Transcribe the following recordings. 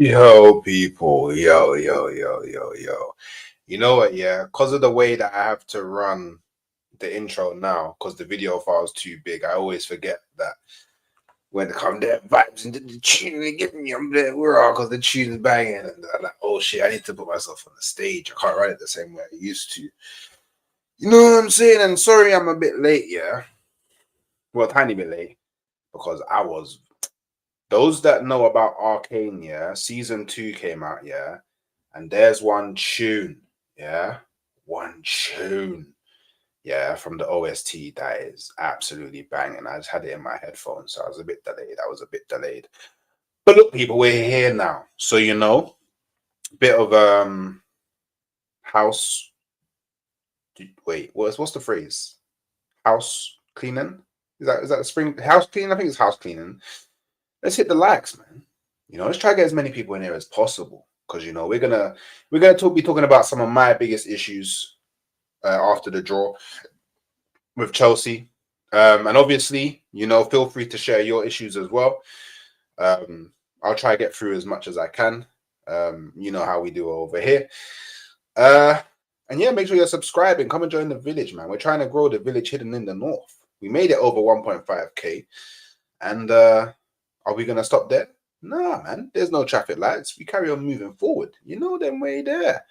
Yo, people. Yo. You know what? Yeah, because of the way that I have to run the intro now, because the video file's too big, I always forget that when it comes to vibes and the tune they give me, I'm there, we're all because the tune is banging. And I'm like, oh shit, I need to put myself on the stage. I can't run it the same way I used to. You know what I'm saying? And sorry, I'm a bit late, yeah. Well, a tiny bit late because I was. Those that know about Arcane, yeah, season 2 came out, yeah. And there's one tune, yeah, one tune, yeah, from the OST that is absolutely banging. I just had it in my headphones, so I was a bit delayed. But look, people, we're here now, so bit of house. Wait, what's the phrase? House cleaning? Is that the spring house cleaning? I think it's house cleaning. Let's hit the likes, man. Let's try to get as many people in here as possible because we're gonna be talking about some of my biggest issues after the draw with Chelsea. And obviously, feel free to share your issues as well. I'll try to get through as much as I can. You know how we do over here. And yeah, make sure you're subscribing. Come and join the village, man. We're trying to grow the village hidden in the north. We made it over 1.5k. And are we gonna stop there? Nah, man. There's no traffic lights. We carry on moving forward. You know them way there.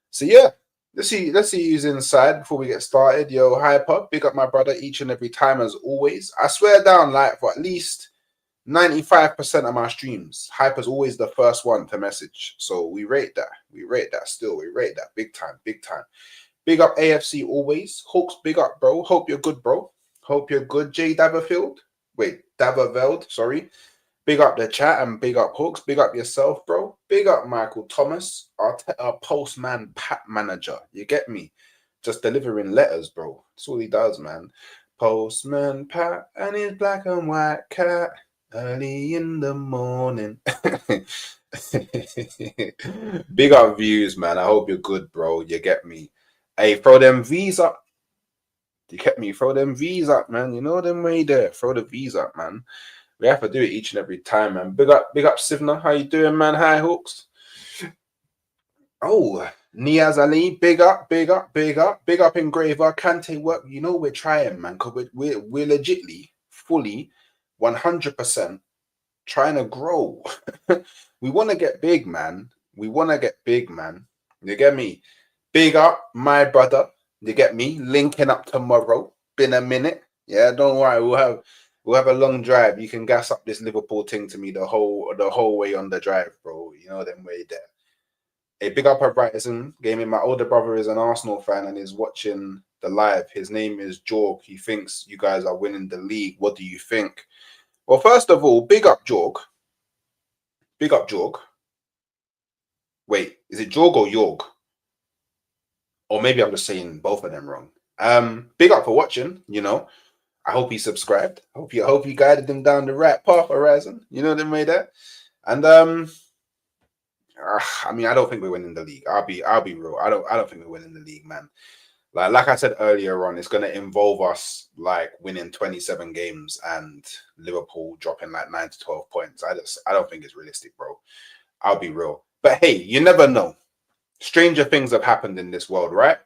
So yeah, let's see who's inside before we get started. Yo, Hyper, big up my brother each and every time as always. I swear down, like for at least 95% of my streams, Hyper's always the first one to message. So we rate that. We rate that still. We rate that big time, big time. Big up AFC always. Hawks, big up, bro. Hope you're good, bro. Hope you're good, Jay Daverfield. Wait, Daverveld, sorry. Big up the chat and big up Hooks. Big up yourself, bro. Big up Michael Thomas, our postman pat manager. You get me? Just delivering letters, bro. That's all he does, man. Postman Pat and his black and white cat early in the morning. Big up views, man. I hope you're good, bro. You get me? Hey, throw them V's up. You get me? Throw them V's up, man. You know them way there. Throw the V's up, man. We have to do it each and every time, man. Big up, Sivna. How you doing, man? Hi, Hawks. Oh, Niaz Ali, big up, big up, Engraver. Kante work. You know we're trying, man, because we're legitly, fully, 100% trying to grow. We want to get big, man. We want to get big, man. You get me? Big up, my brother. You get me? Linking up tomorrow. Been a minute. Yeah, don't worry. We'll have a long drive. You can gas up this Liverpool thing to me the whole way on the drive, bro. You know them way there. A big up at Brighton Gaming. My older brother is an Arsenal fan and is watching the live. His name is Jorg. He thinks you guys are winning the league. What do you think? Well, first of all, big up Jorg. Big up Jorg. Wait, is it Jorg or Yorg? Or maybe I'm just saying both of them wrong. Big up for watching, I hope he subscribed. I hope you guided them down the right path, Horizon. You know they made that. And I mean, I don't think we're winning the league. I'll be real. I don't think we're winning the league, man. Like I said earlier on, it's gonna involve us like winning 27 games and Liverpool dropping like 9 to 12 points. I don't think it's realistic, bro. I'll be real. But hey, you never know. Stranger things have happened in this world, right?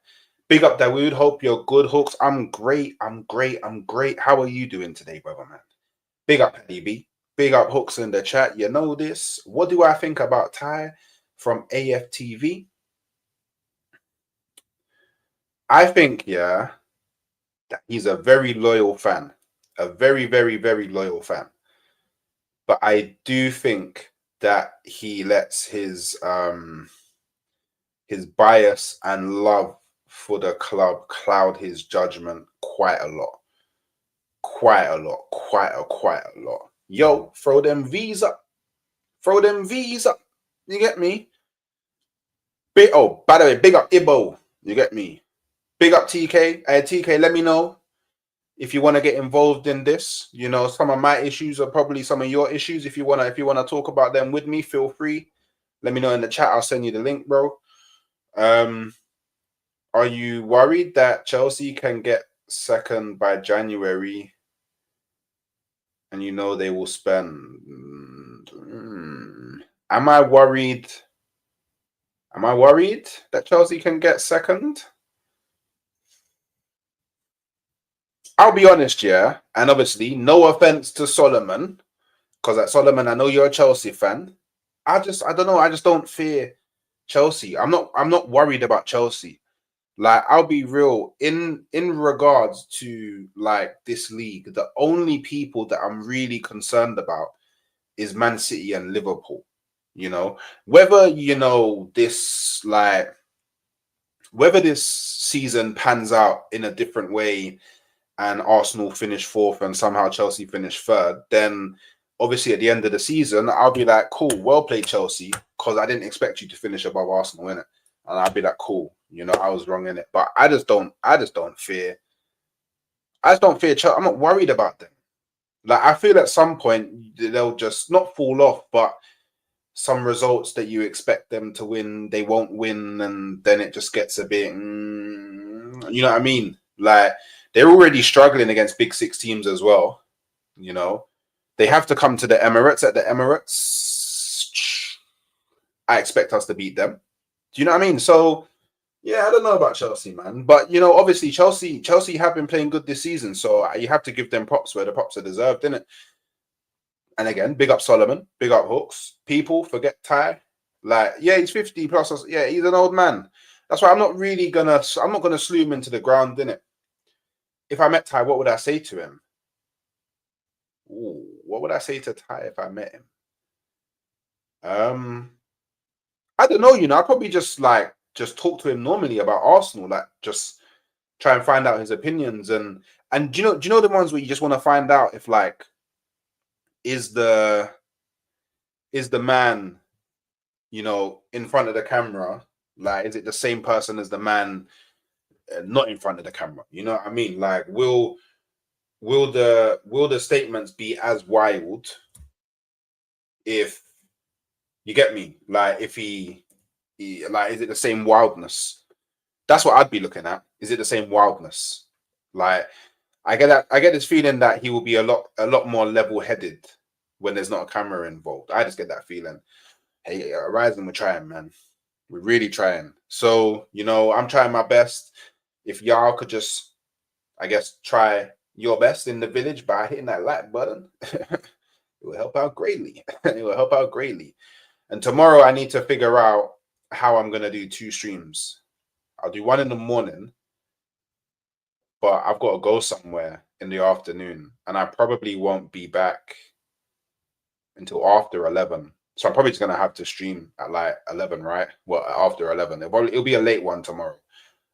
Big up Dawood. Hope you're good, Hooks. I'm great. How are you doing today, brother, man? Big up, Paddy B. Big up, Hooks in the chat. You know this. What do I think about Ty from AFTV? I think, yeah, that he's a very loyal fan. A very, very, very loyal fan. But I do think that he lets his bias and love for the club cloud his judgment quite a lot. Quite a lot. Yo, throw them V's up. Throw them V's up. You get me? By the way, big up Ibo. You get me? Big up TK. TK, let me know if you want to get involved in this. Some of my issues are probably some of your issues. If you wanna talk about them with me, feel free. Let me know in the chat. I'll send you the link, bro. Are you worried that Chelsea can get second by January and they will spend Am I worried? Am I worried that Chelsea can get second? I'll be honest, yeah. And obviously, no offense to Solomon, because at Solomon, I know you're a Chelsea fan. I don't know. I just don't fear Chelsea. I'm not worried about Chelsea. Like, I'll be real. In regards to like this league, the only people that I'm really concerned about is Man City and Liverpool. You know, whether whether this season pans out in a different way and Arsenal finish fourth and somehow Chelsea finish third, then obviously at the end of the season, I'll be like, cool, well played, Chelsea, because I didn't expect you to finish above Arsenal, innit? And I'll be like, cool, I was wrong in it. But I just don't fear. I just don't fear Chelsea. I'm not worried about them. Like, I feel at some point they'll just not fall off, but some results that you expect them to win, they won't win, and then it just gets a bit, you know what I mean? Like, they're already struggling against big six teams as well. They have to come to the Emirates. At the Emirates, I expect us to beat them. Do you know what I mean? So yeah, I don't know about Chelsea, man, but obviously Chelsea have been playing good this season, so you have to give them props where the props are deserved, innit? And again, big up Solomon, big up Hooks. People forget Ty. Like, yeah, he's 50 plus. Yeah, he's an old man. That's why I'm not gonna slew him into the ground, innit? If I met Ty, what would I say to him? Ooh, what would I say to Ty if I met him? I don't know, I'd probably just talk to him normally about Arsenal, like just try and find out his opinions and do you know the ones where you just want to find out if like is the man, in front of the camera, like is it the same person as the man not in front of the camera? You know what I mean? Like will the statements be as wild if you get me? Like if he like is it the same wildness? That's what I'd be looking at. Is it the same wildness? Like I get this feeling that he will be a lot more level-headed when there's not a camera involved. I just get that feeling. Hey, Horizon, we're trying, man. We're really trying. So, I'm trying my best. If y'all could just, I guess, try your best in the village by hitting that like button, it will help out greatly. It will help out greatly. And tomorrow I need to figure out how I'm gonna do 2 streams. I'll do one in the morning, but I've got to go somewhere in the afternoon, and I probably won't be back until after 11. So I'm probably just gonna have to stream at like 11, right? Well, after 11, it'll be a late one tomorrow.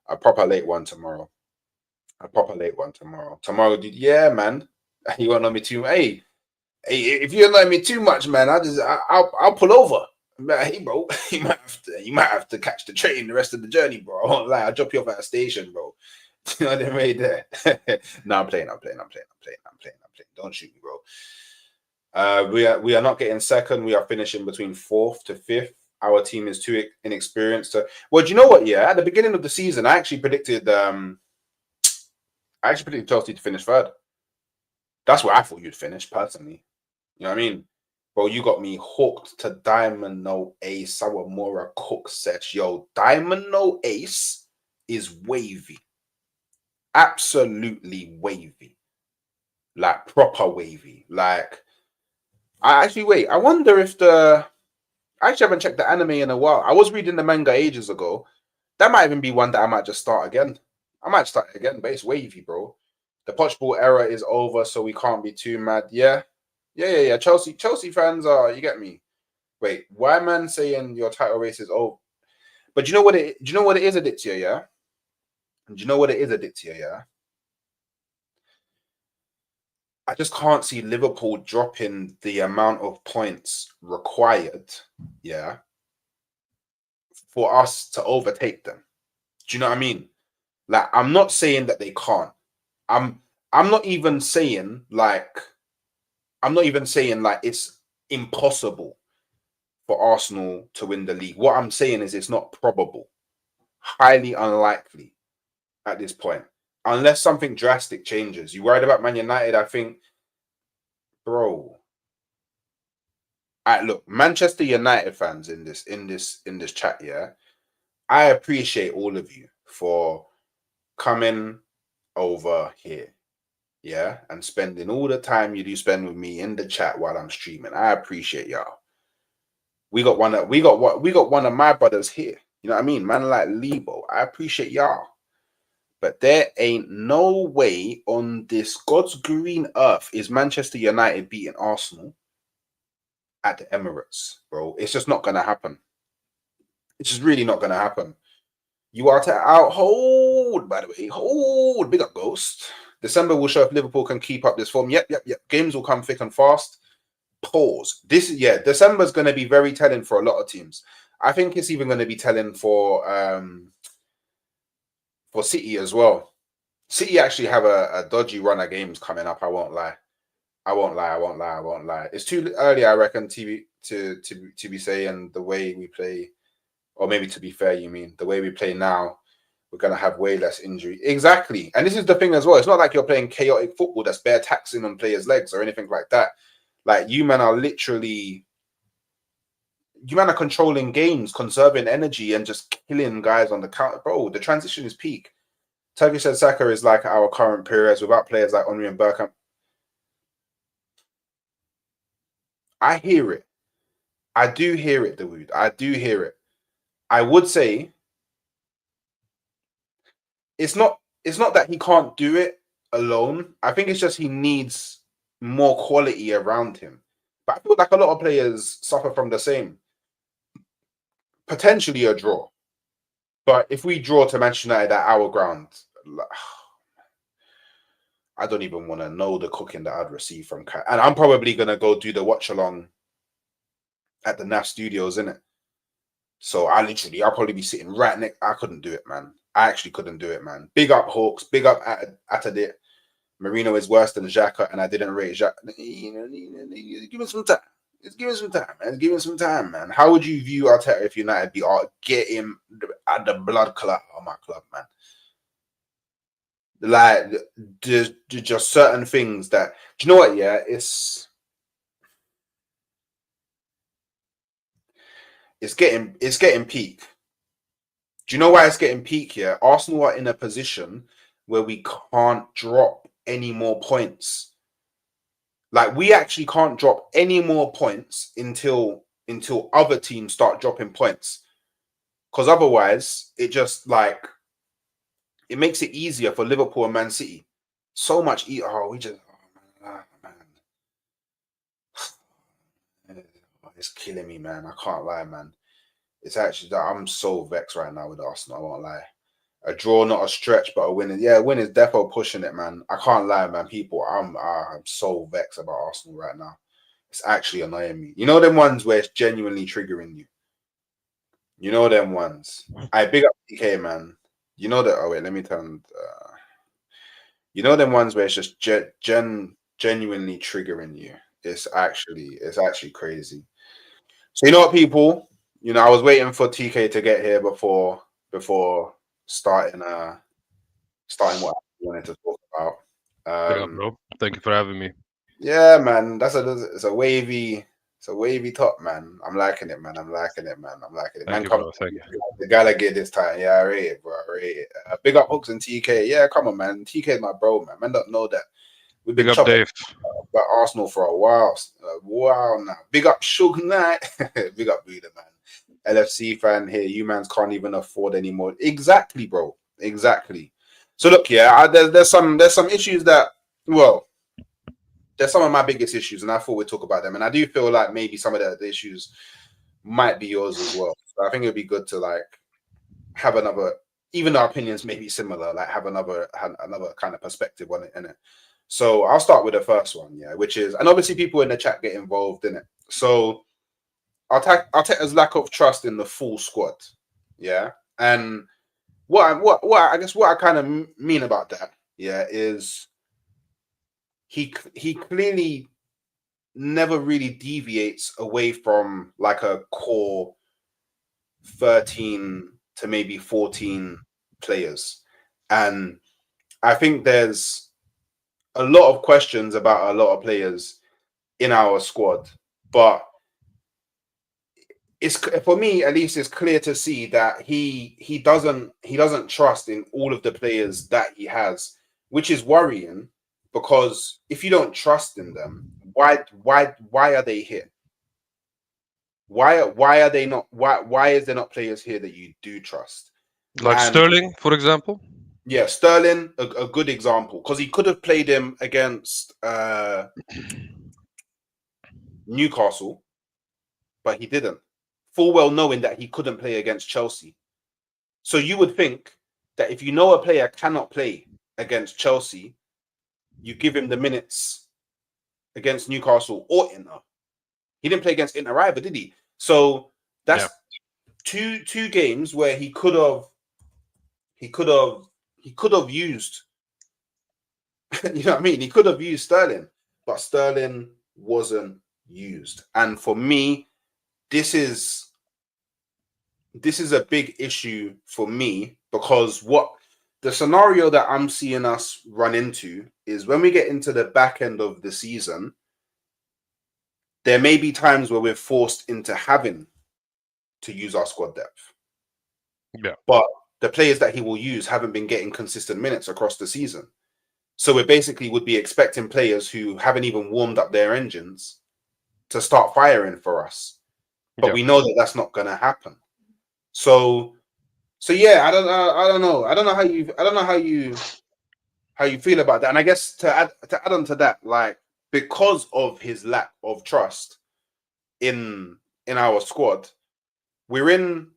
A proper late one tomorrow. A proper late one tomorrow. Tomorrow, dude. Yeah, man. You won't know me too. Hey, if you don't know me too much, man, I'll pull over. Hey, bro, you might have to catch the train the rest of the journey, bro. I won't lie. I'll drop you off at a station, bro. You know what I mean? There. No, I'm playing. Don't shoot me, bro. We are not getting second. We are finishing between 4th to 5th. Our team is too inexperienced to. Well, do you know what? Yeah, at the beginning of the season, I actually predicted Chelsea to finish 3rd. That's where I thought you'd finish personally. You know what I mean? Bro, you got me hooked to Diamond No Ace. Sawamura Cook says, yo, Diamond No Ace is wavy. Absolutely wavy. Like proper wavy. Like I wonder if I actually haven't checked the anime in a while. I was reading the manga ages ago. That might even be one that I might just start again. I might start again, but it's wavy, bro. The Pochball era is over, so we can't be too mad. Yeah. Chelsea fans are, you get me. Wait, why man saying your title race is over? But do you know what it is, Aditya, yeah? And do you know what it is, Aditya, yeah? I just can't see Liverpool dropping the amount of points required, yeah, for us to overtake them. Do you know what I mean? Like, I'm not saying that they can't. I'm not even saying like it's impossible for Arsenal to win the league. What I'm saying is it's not probable, highly unlikely at this point, unless something drastic changes. You worried about Man United? I think, bro, look, Manchester United fans in this chat, yeah. I appreciate all of you for coming over here, yeah, and spending all the time you do spend with me in the chat while I'm streaming. I appreciate y'all. We got one of my brothers here. You know what I mean? Man like Lebo. I appreciate y'all. But there ain't no way on this God's green earth is Manchester United beating Arsenal at the Emirates, bro. It's just not gonna happen. It's just really not gonna happen. You are to out hold, by the way. Hold, big up Ghost. December will show if Liverpool can keep up this form. Yep. Games will come thick and fast. Pause. December's gonna be very telling for a lot of teams. I think it's even gonna be telling for City as well. City actually have a dodgy run of games coming up. I won't lie. It's too early, I reckon, to be saying the way we play, or maybe to be fair, you mean the way we play now, we're gonna have way less injury. Exactly, and this is the thing as well. It's not like you're playing chaotic football that's bare taxing on players' legs or anything like that. Like you man are controlling games, conserving energy, and just killing guys on the counter. Bro, the transition is peak. Turkish said Saka is like our current Perez without players like Henry and Bergkamp. I hear it. I do hear it, Dawood. I do hear it. I would say it's not that he can't do it alone. I think it's just he needs more quality around him. But I feel like a lot of players suffer from the same. Potentially a draw. But if we draw to Manchester United at our ground, I don't even want to know the cooking that I'd receive from Cat. And I'm probably going to go do the watch along at the NAF studios, innit? So I'll probably be sitting right next. I couldn't do it, man. I actually couldn't do it, man. Big up Hawks. Big up Atadit. Marino is worse than Xhaka, and I didn't rate Xhaka. Give him some time. Just give him some time, man. Give him some time, man. How would you view Arteta if United beat get him at the blood clot on my club, man? Like, there's just certain things that, do you know what? Yeah, it's getting peak. Do you know why it's getting peak here? Arsenal are in a position where we can't drop any more points. Like, we actually can't drop any more points until other teams start dropping points. Because otherwise, it just like it makes it easier for Liverpool and Man City. So much it's killing me, man. I can't lie, man. It's actually that I'm so vexed right now with Arsenal. I won't lie. A draw, not a stretch, but a win. Yeah, a win is defo pushing it, man. I can't lie, man. People, I'm so vexed about Arsenal right now. It's actually annoying me. You know them ones where it's genuinely triggering you. You know them ones. I big up DK, man. You know that. Oh wait, let me turn. You know them ones where it's just genuinely triggering you. It's actually crazy. So you know what, people? You know, I was waiting for TK to get here before starting what I wanted to talk about. Yeah, bro. Thank you for having me. Yeah, man, it's a wavy top, man. I'm liking it, man. I'm liking it. Thank Man, you, come bro. Thank you. the Gallagher this time. Yeah, I rate it, bro. I rate it. Big up Hooks and TK. Yeah, come on, man. TK is my bro, man. Man, don't know that. We've Big been up, chopping Dave. about Arsenal for a while. Now. Big up Suge Knight. Big up Buddha, man. LFC fan here. You mans can't even afford anymore. Exactly, bro. Exactly. So look, yeah, there's some issues that, well, there's some of my biggest issues, and I thought we'd talk about them. And I do feel like maybe some of the issues might be yours as well. So I think it'd be good to like have another, even our opinions may be similar, like have another kind of perspective on it, innit? So I'll start with the first one, yeah, which is, and obviously people in the chat get involved in it. So Arteta's lack of trust in the full squad, yeah, and what I guess what I kind of mean about that, yeah, is he clearly never really deviates away from like a core 13 to maybe 14 players, and I think there's a lot of questions about a lot of players in our squad, but it's for me at least. It's clear to see that he doesn't trust in all of the players that he has, which is worrying. Because if you don't trust in them, why are they here? Why are they not? Why is there not players here that you do trust? Like And Sterling, for example. yeah, Sterling, a good example, because he could have played him against Newcastle, but he didn't. Full well knowing that he couldn't play against Chelsea. So you would think that if you know a player cannot play against Chelsea, you give him the minutes against Newcastle or Inter. He didn't play against Inter either, did he? So that's two games where he could have used you know what I mean? He could have used Sterling, but Sterling wasn't used. And for me, this is a big issue for me, because what the scenario that I'm seeing us run into is when we get into the back end of the season, there may be times where we're forced into having to use our squad depth. Yeah. But the players that he will use haven't been getting consistent minutes across the season. So we basically would be expecting players who haven't even warmed up their engines to start firing for us. But we know that that's not going to happen. So yeah, I don't know. I don't know how you feel about that. And I guess to add on to that, like, because of his lack of trust in our squad, we're in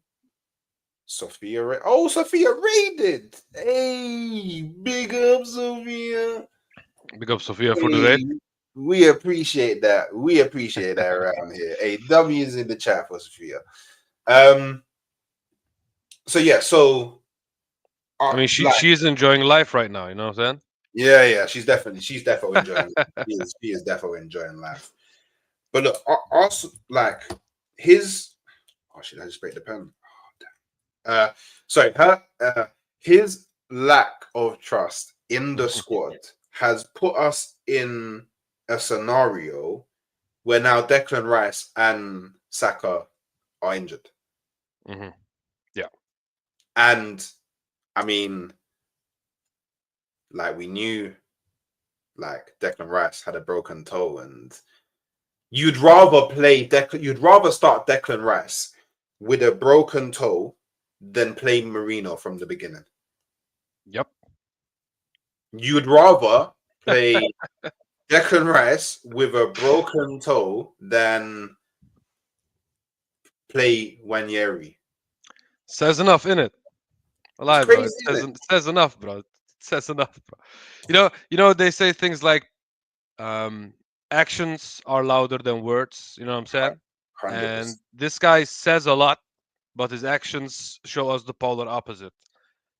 Sophia. Oh, Sophia raided. Hey, big up, Sophia. Big up, Sophia, for the raid. We appreciate that. We appreciate that around here. Hey, W is in the chat for Sophia. So yeah, so I mean, she's enjoying life right now. You know what I'm saying? Yeah, she's definitely enjoying. She is definitely enjoying life. But look, also like his. Oh shit! I just break the pen. Sorry, his lack of trust in the squad has put us in a scenario where now Declan Rice and Saka are injured. Mm-hmm. Yeah. And I mean, like, we knew like Declan Rice had a broken toe, and you'd rather start Declan Rice with a broken toe than play Marino from the beginning. Yep. You'd rather play Declan Rice with a broken toe than play Nwaneri. Says enough, innit? Alive, Crazy, bro. It says enough, bro. It says enough, bro. You know, they say things like actions are louder than words. You know what I'm saying? 100%. And this guy says a lot, but his actions show us the polar opposite.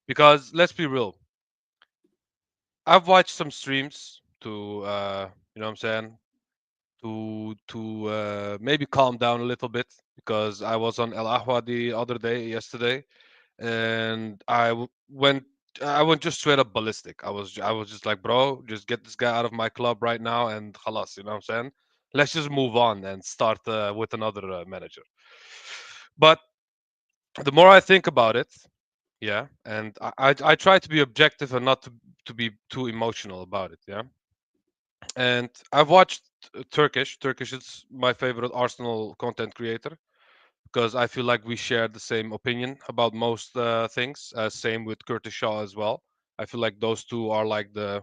Because let's be real, I've watched some streams to you know what I'm saying, to maybe calm down a little bit, because I was on El Ahwa the other day, yesterday, and I went just straight up ballistic. I was just like, bro, just get this guy out of my club right now, and halas, you know what I'm saying? Let's just move on and start with another manager. But the more I think about it, yeah, and I try to be objective and not to be too emotional about it, yeah. And I've watched Turkish. Turkish is my favorite Arsenal content creator, because I feel like we share the same opinion about most things. Same with Curtis Shaw as well. I feel like those two are like the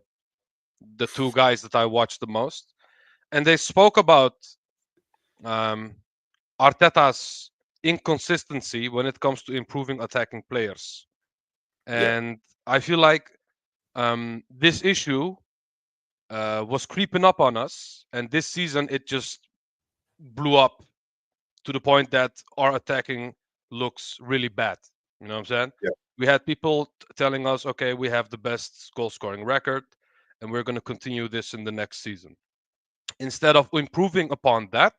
two guys that I watch the most. And they spoke about um, Arteta's inconsistency when it comes to improving attacking players. And I feel like this issue was creeping up on us, and this season it just blew up to the point that our attacking looks really bad. You know what I'm saying? Yeah. We had people telling us, okay, we have the best goal scoring record, and we're going to continue this in the next season. Instead of improving upon that,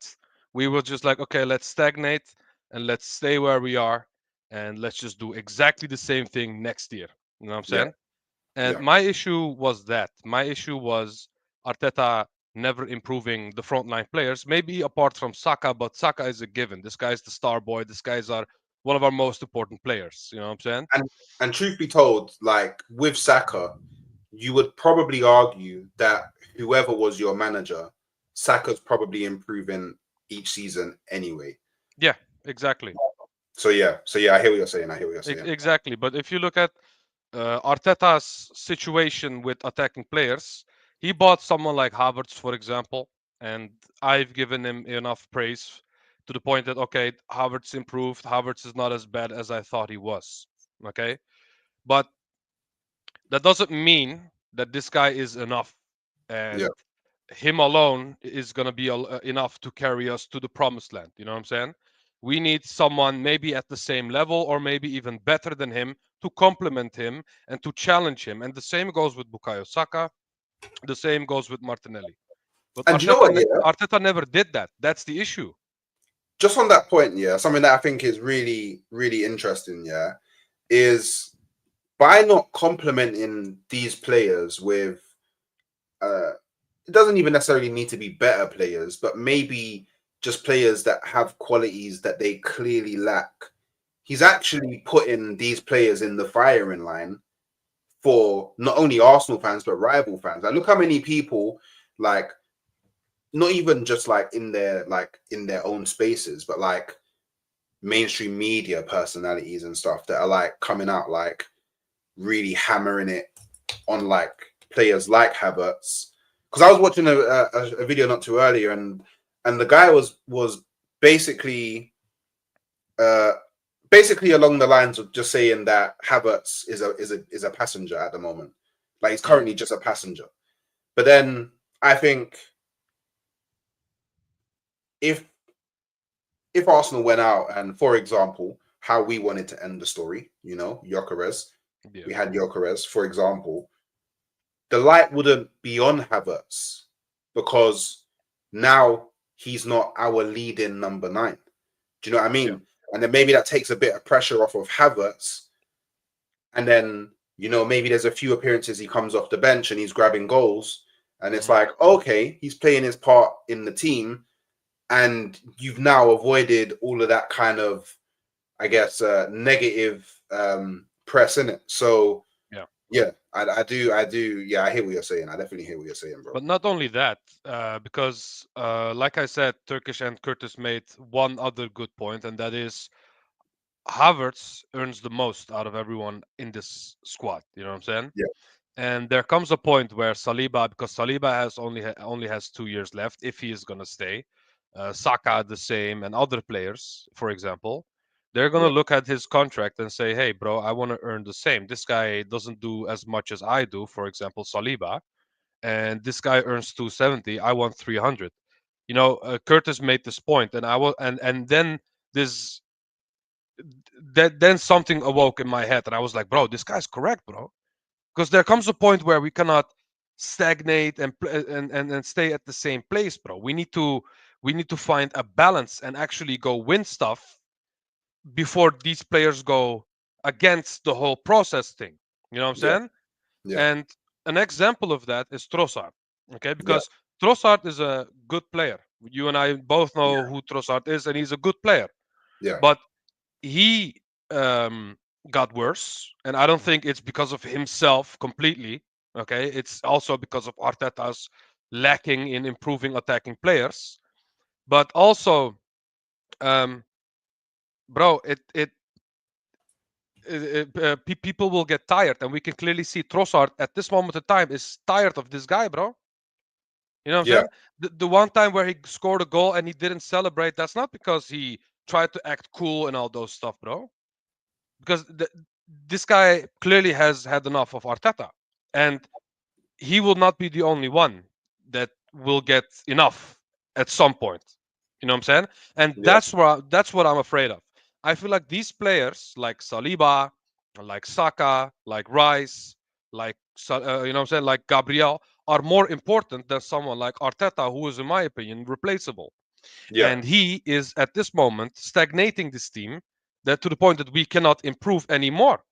we were just like, okay, let's stagnate and let's stay where we are, and let's just do exactly the same thing next year. You know what I'm saying? And my issue was that. My issue was Arteta never improving the frontline players. Maybe apart from Saka, but Saka is a given. This guy's the star boy. This guy's one of our most important players. You know what I'm saying? And truth be told, like with Saka, you would probably argue that whoever was your manager, Saka's probably improving each season anyway. Yeah, exactly. So yeah, I hear what you're saying. I hear what you're saying. Exactly. But if you look at Arteta's situation with attacking players, he bought someone like Havertz, for example, and I've given him enough praise to the point that okay, Havertz improved. Havertz is not as bad as I thought he was. Okay, but that doesn't mean that this guy is enough, Yeah, and him alone is gonna be enough to carry us to the promised land. You know what I'm saying? We need someone maybe at the same level or maybe even better than him to complement him and to challenge him. And the same goes with Bukayo Saka. The same goes with Martinelli. But and you know what? Yeah, Arteta never did that. That's the issue. just on that point, yeah, something that I think is really, really interesting, yeah, is by not complementing these players with, it doesn't even necessarily need to be better players, but maybe just players that have qualities that they clearly lack. He's actually putting these players in the firing line for not only Arsenal fans but rival fans. Like, look how many people, like, not even just in their own spaces, but like mainstream media personalities and stuff that are like coming out like really hammering it on like players like Havertz. Because I was watching a video not too earlier, and the guy was basically basically along the lines of just saying that Havertz is a passenger at the moment. Like he's currently just a passenger. But then I think if Arsenal went out and, for example, how we wanted to end the story, you know, Gyökeres, Yeah. we had Gyökeres, for example, the light wouldn't be on Havertz because now he's not our leading number 9. Do you know what I mean? Yeah. And then maybe that takes a bit of pressure off of Havertz. And then, you know, maybe there's a few appearances he comes off the bench and he's grabbing goals. And it's like, okay, he's playing his part in the team. And you've now avoided all of that kind of, I guess, negative press in it. So, yeah, I do. Yeah, I hear what you're saying. I definitely hear what you're saying, bro. But not only that, because like I said, Turkish and Curtis made one other good point, and that is Havertz earns the most out of everyone in this squad. You know what I'm saying? Yeah. And there comes a point where Saliba, because Saliba has only has 2 years left if he is gonna stay. Saka the same, and other players, for example, they're gonna look at his contract and say, "Hey, bro, I want to earn the same. This guy doesn't do as much as I do, for example, Saliba, and this guy earns 270. I want 300." You know, Curtis made this point, and I will, and then this then something awoke in my head, and I was like, "Bro, this guy's correct, bro." Because there comes a point where we cannot stagnate and stay at the same place, bro. We need to find a balance and actually go win stuff before these players go against the whole process thing. You know what I'm saying? Yeah. And an example of that is Trossard. Okay, because Trossard is a good player. You and I both know who Trossard is, and he's a good player. Yeah. But he got worse, and I don't think it's because of himself completely. Okay, it's also because of Arteta's lacking in improving attacking players. But also, bro, people will get tired, and we can clearly see Trossard at this moment in time is tired of this guy, bro. You know what I'm saying? The one time where he scored a goal and he didn't celebrate, that's not because he tried to act cool and all those stuff, bro. Because this guy clearly has had enough of Arteta, and he will not be the only one that will get enough at some point. You know what I'm saying? And that's what I'm afraid of. I feel like these players, like Saliba, like Saka, like Rice, like you know what I'm saying, like Gabriel, are more important than someone like Arteta, who is, in my opinion, replaceable. And he is at this moment stagnating this team that to the point that we cannot improve anymore.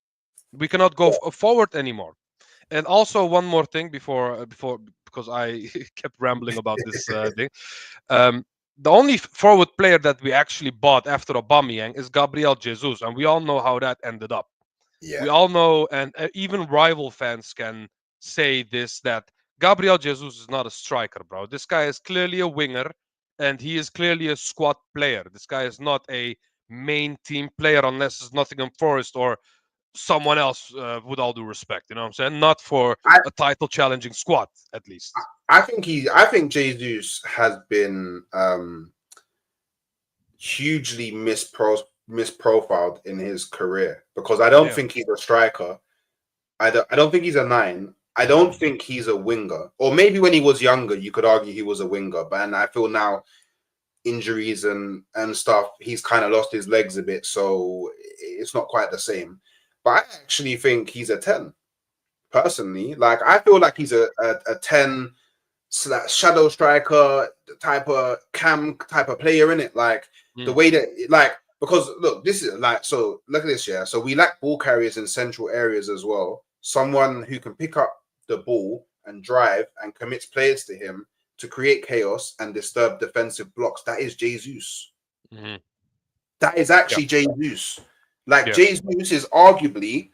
We cannot go forward anymore. And also one more thing before because I kept rambling about this thing. The only forward player that we actually bought after Aubameyang is Gabriel Jesus, and we all know how that ended up. Yeah. We all know, and even rival fans can say this, that Gabriel Jesus is not a striker, bro. This guy is clearly a winger, and he is clearly a squad player. This guy is not a main team player unless it's Nottingham Forest or someone else, with all due respect. You know what I'm saying? Not for I, a title challenging squad, at least. I think Jesus has been hugely misprofiled in his career because I don't Yeah. think he's a striker. I don't think he's a nine. I don't think he's a winger. Or maybe when he was younger, you could argue he was a winger. But and I feel now injuries and stuff, he's kind of lost his legs a bit, so it's not quite the same. But I actually think he's a 10. Personally, like I feel like he's a 10 shadow striker type of cam type of player in it. Like the Mm. way that like because look, this is like so look at this, yeah. So we lack ball carriers in central areas as well. Someone who can pick up the ball and drive and commits players to him to create chaos and disturb defensive blocks. That is Jesus. Hmm. That is Yeah. actually Jesus. Like Yeah. Jesus is arguably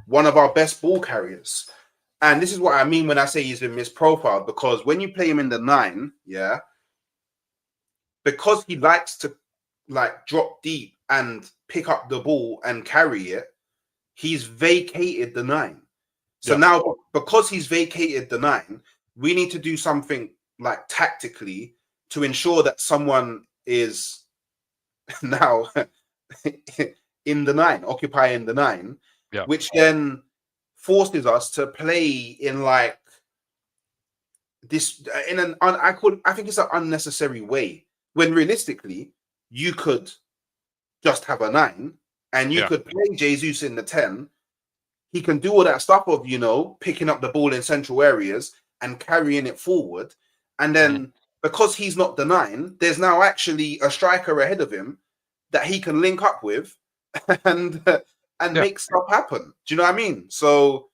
one of our best ball carriers. And this is what I mean when I say he's been misprofiled, because when you play him in the 9, yeah, because he likes to like drop deep and pick up the ball and carry it, he's vacated the 9. So Yeah. now, because he's vacated the 9, we need to do something like tactically to ensure that someone is now in the 9, occupying the 9, Yeah. which then forces us to play in like this in an I think it's an unnecessary way when realistically you could just have a 9 and you Yeah. could play Jesus in the 10. He can do all that stuff of picking up the ball in central areas and carrying it forward, and Hmm. then because he's not the 9, there's now actually a striker ahead of him that he can link up with and and Yeah. make stuff happen. Do you know what I mean? So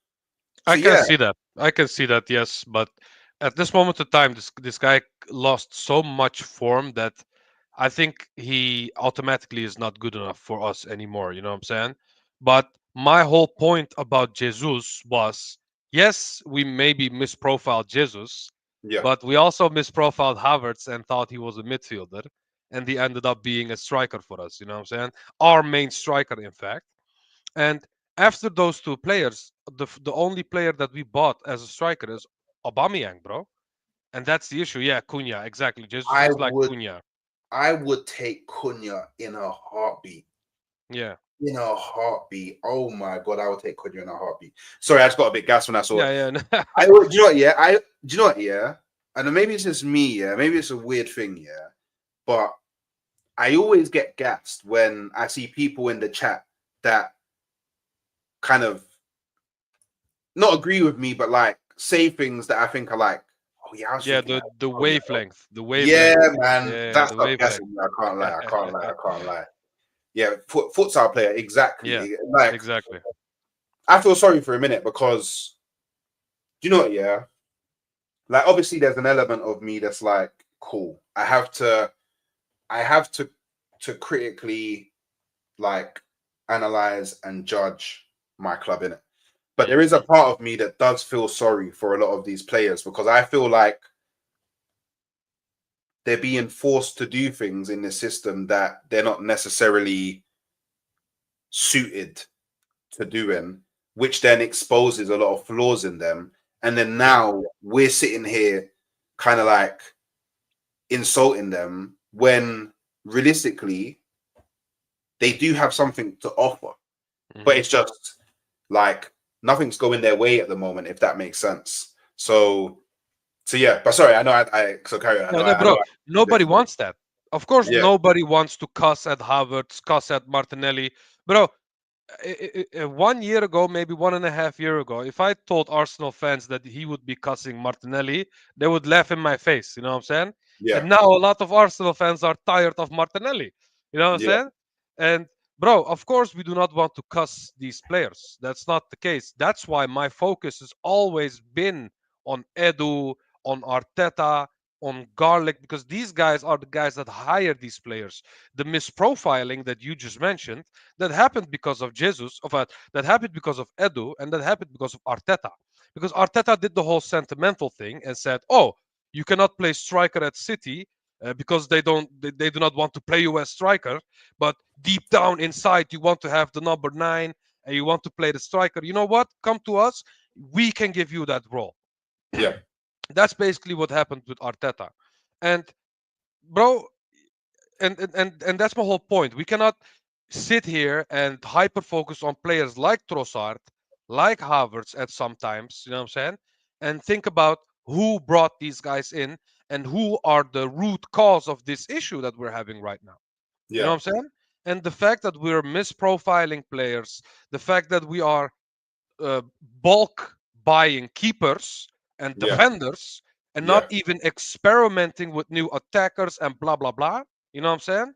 I can yeah, see that. I can see that. Yes, but at this moment of time, this guy lost so much form that I think he automatically is not good enough for us anymore. You know what I'm saying? But my whole point about Jesus was, yes, we maybe misprofiled Jesus, yeah, but we also misprofiled Havertz and thought he was a midfielder, and he ended up being a striker for us. You know what I'm saying? Our main striker, in fact. And after those two players, the only player that we bought as a striker is Aubameyang, bro. And that's the issue. Yeah, Cunha, exactly. Jesus I is like would Cunha. I would take Cunha in a heartbeat. Yeah, In a heartbeat. Oh my god, I would take Cunha in a heartbeat. Sorry, I just got a bit gas when I saw it. yeah, yeah. Do you know what? Yeah, do you know what? Yeah, and maybe it's just me. Yeah, maybe it's a weird thing. Yeah, but I always get gassed when I see people in the chat that kind of not agree with me, but like say things that I think are like, oh yeah, I was Yeah, thinking the that. the Oh yeah, wavelength, the yeah, wavelength. man, Yeah, that the stuff wavelength. gassing me. I can't lie. I can't lie. I can't lie. Yeah, futsal player, Yeah, exactly. Like exactly. I feel sorry for a minute because do you know what? Yeah, like obviously there's an element of me that's like, cool. I have to critically like analyze and judge my club in it. But Mm. there is a part of me that does feel sorry for a lot of these players because I feel like they're being forced to do things in the system that they're not necessarily suited to doing, which then exposes a lot of flaws in them. And then Mm. now we're sitting here kind of like insulting them when realistically they do have something to offer. But Hmm. it's just like nothing's going their way at the moment, if that makes sense. So yeah, but sorry, I know so carry on. No, no, I know bro. Nobody wants that. Of course, yeah, nobody wants to cuss at Havertz, cuss at Martinelli, bro. 1 year ago, maybe 1.5 years ago, if I told Arsenal fans that he would be cussing Martinelli, they would laugh in my face. You know what I'm saying? yeah, And now a lot of Arsenal fans are tired of Martinelli. You know what I'm yeah, saying? And bro, of course, we do not want to cuss these players. That's not the case. That's why my focus has always been on Edu, on Arteta, on Garlic, because these guys are the guys that hire these players. The misprofiling that you just mentioned, that happened because of Jesus, that happened because of Edu, and that happened because of Arteta. Because Arteta did the whole sentimental thing and said, "Oh, you cannot play striker at City because they do not want to play you as striker, but deep down inside you want to have the number 9 and you want to play the striker. You know what? Come to us. We can give you that role." Yeah. That's basically what happened with Arteta. And bro, and that's my whole point. We cannot sit here and hyper focus on players like Trossard, like Havertz at sometimes, you know what I'm saying? And think about who brought these guys in and who are the root cause of this issue that we're having right now. You know Yeah. what I'm saying? And the fact that we're misprofiling players, the fact that we are uh, bulk buying keepers and Yeah. defenders and not Yeah. even experimenting with new attackers and blah blah blah. You know what I'm saying?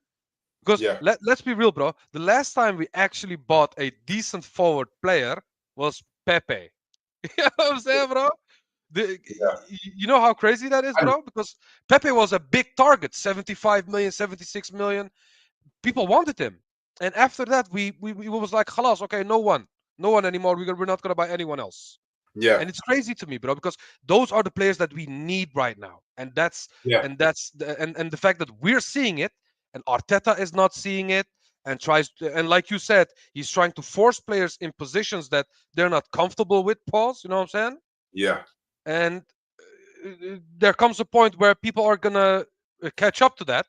Because Yeah. let's be real, bro. The last time we actually bought a decent forward player was Pepe. You know what I'm saying, bro? Yeah. You know how crazy that is, And bro? Because Pepe was a big target, 75 million, 76 million. People wanted him. And after that, we was like, "Khalas, okay, no one anymore. We're not gonna buy anyone else." yeah. And it's crazy to me, bro, because those are the players that we need right now, Yeah. and the fact that we're seeing it, and Arteta is not seeing it, and and like you said, he's trying to force players in positions that they're not comfortable with. Pause. You know what I'm saying? Yeah. And there comes a point where people are gonna catch up to that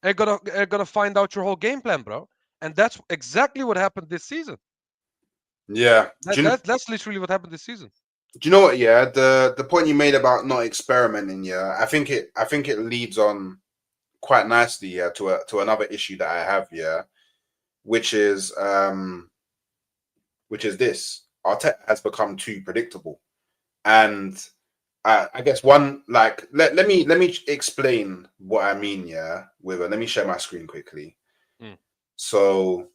and gonna find out your whole game plan, bro. And that's exactly what happened this season. Yeah. That's literally what happened this season. Do you know what? Yeah, the point you made about not experimenting. Yeah, I think it leads on quite nicely. Yeah, to another issue that I have. Yeah, which is this: Arteta has become too predictable, and I guess one like let me explain what I mean. Yeah, with let me share my screen quickly. Mm. So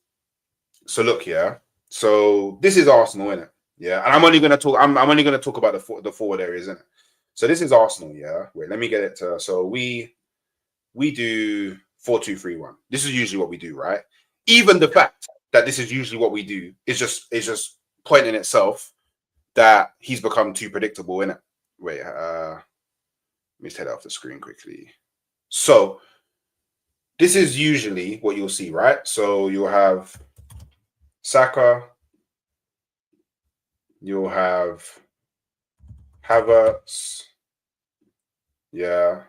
look, yeah. So this is Arsenal, isn't it? Yeah, and I'm only gonna talk. I'm only gonna talk about the forward areas, isn't it? So this is Arsenal, yeah. Wait, let me get it to. So we do 4-2-3-1. This is usually what we do, right? Even the fact that this is usually what we do is just point in itself that he's become too predictable, innit? Wait, let me take that off the screen quickly. So this is usually what you'll see, right? So you'll have Saka, you'll have Havertz, yeah.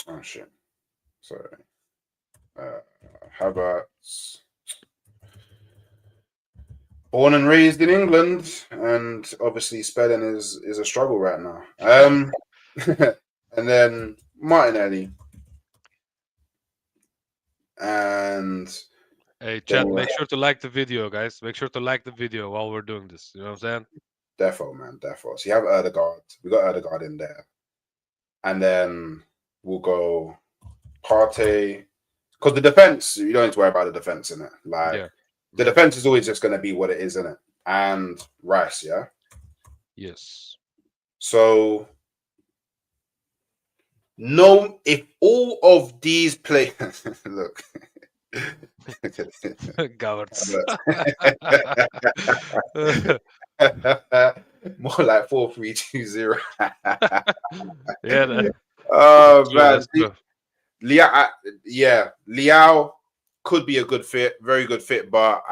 Oh shit, sorry. Havertz, born and raised in England, and obviously spelling is a struggle right now. And then Martinelli, and Hey, then chat, we'll make sure to like the video, guys. Make sure to like the video while we're doing this. You know what I'm saying? Defo, man, Defo. So you have Erdegaard. We got Erdegaard in there, and then we'll go Partey. Because the defense, you don't need to worry about the defense in it. Like Yeah. the defense is always just going to be what it is, isn't it? And Rice, yeah. Yes. So no, if all of these players look, Cowards. more like 4-3-2-0. Yeah, Oh that's true. man, That's true. Yeah, Liao could be a good fit, very good fit, but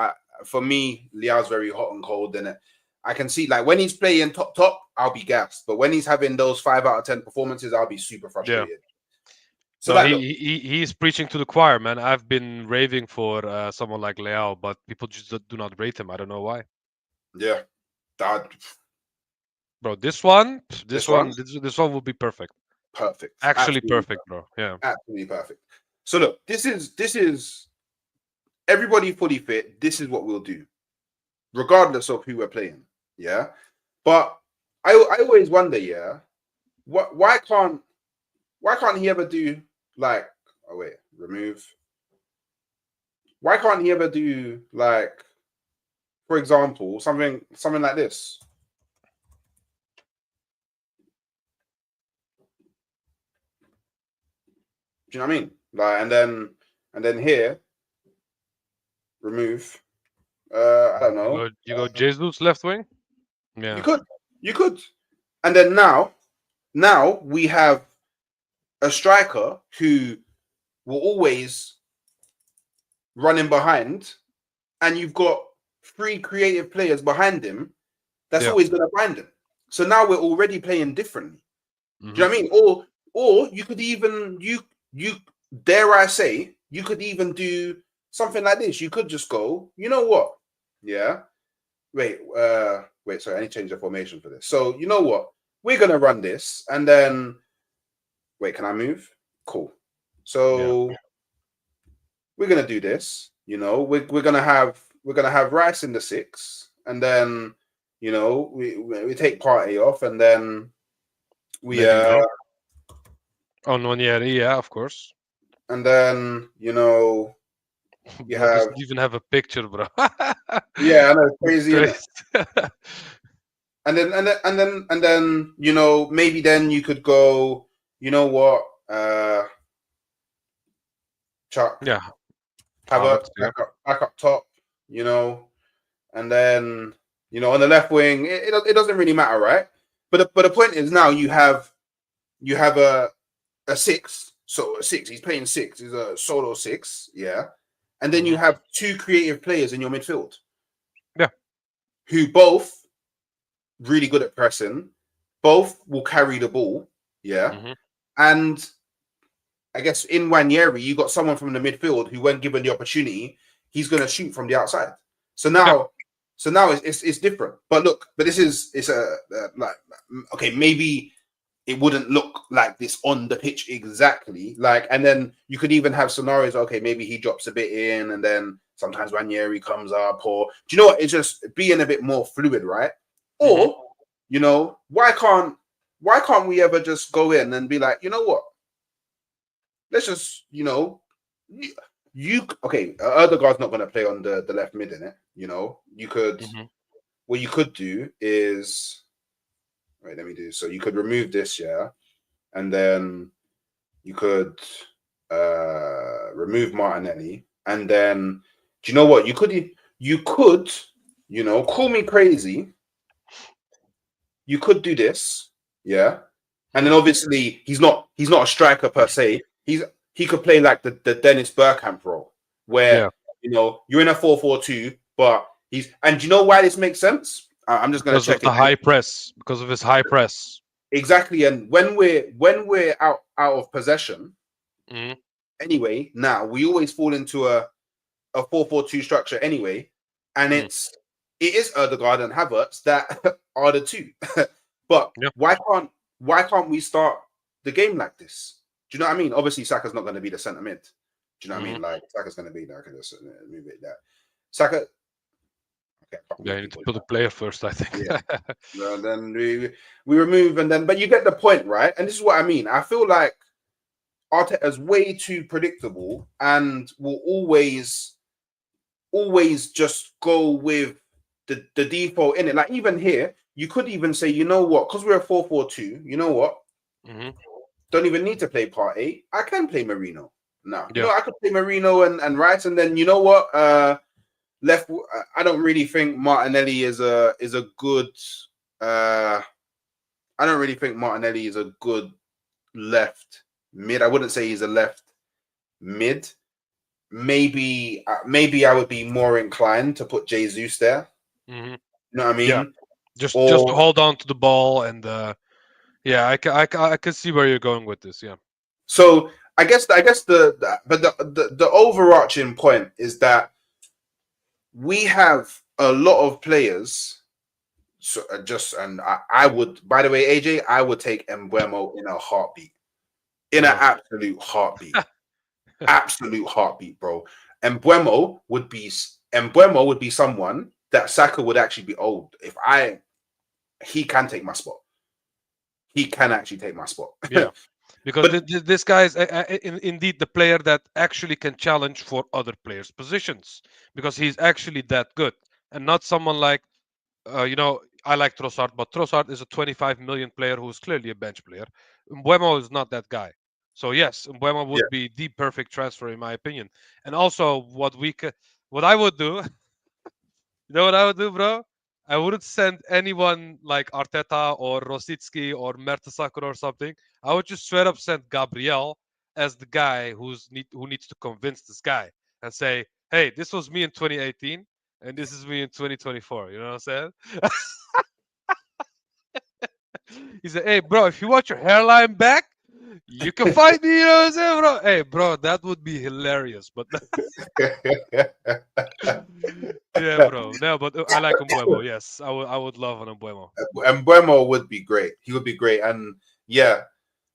for me, Liao's very hot and cold in it. I can see like when he's playing top, I'll be gassed, but when he's having those 5 out of 10 performances, I'll be super Yeah. frustrated. So No, like, look, he's preaching to the choir, man. I've been raving for someone like Leao, but people just do not rate him. I don't know why. yeah, that Bro, this one, this one, this one will be perfect. perfect, Actually perfect, bro. Yeah. absolutely perfect. So look, this is everybody fully fit. This is what we'll do, regardless of who we're playing. Yeah, but I always wonder, yeah, why can't he ever do like oh wait, remove. Why can't he ever do like, for example, something like this? Do you know what I mean? Like, and then here, remove. I don't know. You go Jesus left wing. You Yeah. could, you could, and then now we have a striker who will always running behind, and you've got three creative players behind him. That's Yeah. always going to find him. So now we're already playing differently. Mhm. Do you know what I mean? Or you could even you dare I say you could even do something like this. You could just go, you know what? Yeah. Wait, sorry, I need to change the formation for this. So you know what? We're gonna run this and then wait, can I move? Cool. So we're gonna do this, you know, we're gonna have Rice in the 6, and then you know, we take Partey off, and then we Medina. Oh, Nwaneri, yeah, of course. and then you know you Bro have doesn't even have a picture, bro. yeah, I know, it's It's crazy, innit? crazy. And then you know, maybe then you could go, you know what, Chuck, Yeah, have a Havertz, yeah. back up top, you know, and then you know on the left wing, it doesn't really matter, right? But the point is now you have a 6, so a 6. He's playing 6. He's a solo 6, yeah, and then you have two creative players in your midfield, Yeah. who both really good at pressing, both will carry the ball, yeah, Mhm. and I guess in Wanyeri, you got someone from the midfield who, when given the opportunity, he's going to shoot from the outside. So now, it's different. But look, but it's a like okay, maybe it wouldn't look like this on the pitch exactly. Like, and then you could even have scenarios. Okay, maybe he drops a bit in, and then sometimes Ranieri comes up. Or do you know what? It's just being a bit more fluid, right? Or you know, why can't we ever just go in and be like, you know what? Let's just, you know, you okay. Erdegaard's not going to play on the left mid in it. You know, you could. Mhm. What you could do is wait. Let me do. So you could remove this, yeah, and then you could remove Martinelli, and then do you know what? You could, you know, call me crazy. You could do this, yeah, and then obviously he's not a striker per se. He could play like the Dennis Bergkamp role, where Yeah. you know you're in a 4-4-2, but and do you know why this makes sense? I'm just gonna Because of check the it high press. Because of his high press. exactly. And when we're out of possession, Mhm. anyway, now we always fall into a 4-4-2 structure anyway, and Mm. it is Erdegaard and Havertz that are the two. But Yeah. why can't we start the game like this? Do you know what I mean? Obviously, Saka's not going to be the centre mid. Do you know what I mean? Like Saka's going to be there. I can just move it there. Saka. Okay, I can't Yeah, move you need to people put the player first, I think. yeah. And then we remove, and then but you get the point, right? And this is what I mean. I feel like Arteta's way too predictable and will always just go with the default in it. Like even here, you could even say, you know what, because we're a 4-4-2, you know what? Don't even need to play part 8. I can play Marino. No, you Yeah. know, I could play Marino and Rice, and then you know what? Left. I don't really think Martinelli is a good. I don't really think Martinelli is a good left mid. I wouldn't say he's a left mid. Maybe I would be more inclined to put Jesus there. Mhm. You know what I mean? Yeah. Just Or hold on to the ball and yeah, I can see where you're going with this. Yeah. so I guess the overarching point is that we have a lot of players. So I would, by the way, AJ, I would take Embuemo in a heartbeat, in an absolute heartbeat, absolute heartbeat, bro. Embuemo would be someone that Saka would actually be old. He can take my spot. He can actually take my spot. Yeah. Because But this guy is indeed the player that actually can challenge for other players' positions because he's actually that good and not someone like, I like Trossard, but Trossard is a 25 million player who's clearly a bench player. Mbuemo is not that guy. So yes, Mbuemo Yeah. would be the perfect transfer in my opinion. And also, what I would do, you know what I would do, bro? I wouldn't send anyone like Arteta or Rosicki or Mertesacker or something. I would just straight up send Gabriel as the guy who needs to convince this guy and say, "Hey, this was me in 2018, and this is me in 2024." You know what I'm saying? He said, "Hey, bro, if you want your hairline back, you can fight me." You know what I'm saying, bro? Hey, bro, that would be hilarious. But yeah, bro. No, but I like Umbuemo. Yes, I would love an Umbuemo. And Buemo would be great. He would be great. And yeah,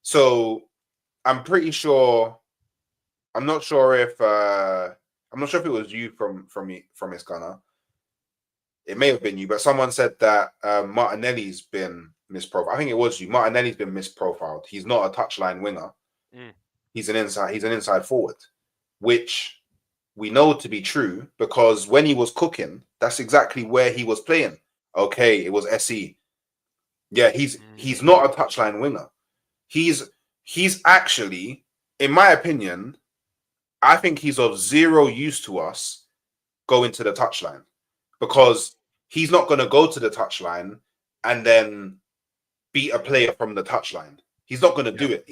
so I'm pretty sure. I'm not sure if it was you from Iskana. It may have been you, but someone said that Martinelli's been misprofiled. I think it was you. Martinelli's been misprofiled. He's not a touchline winger. Mm. He's an inside forward, which we know to be true because when he was cooking, that's exactly where he was playing. Okay, it was SE. Yeah, he's not a touchline winger. He's actually, in my opinion, I think he's of zero use to us going to the touchline because he's not going to go to the touchline and then beat a player from the touchline. He's not going to do it.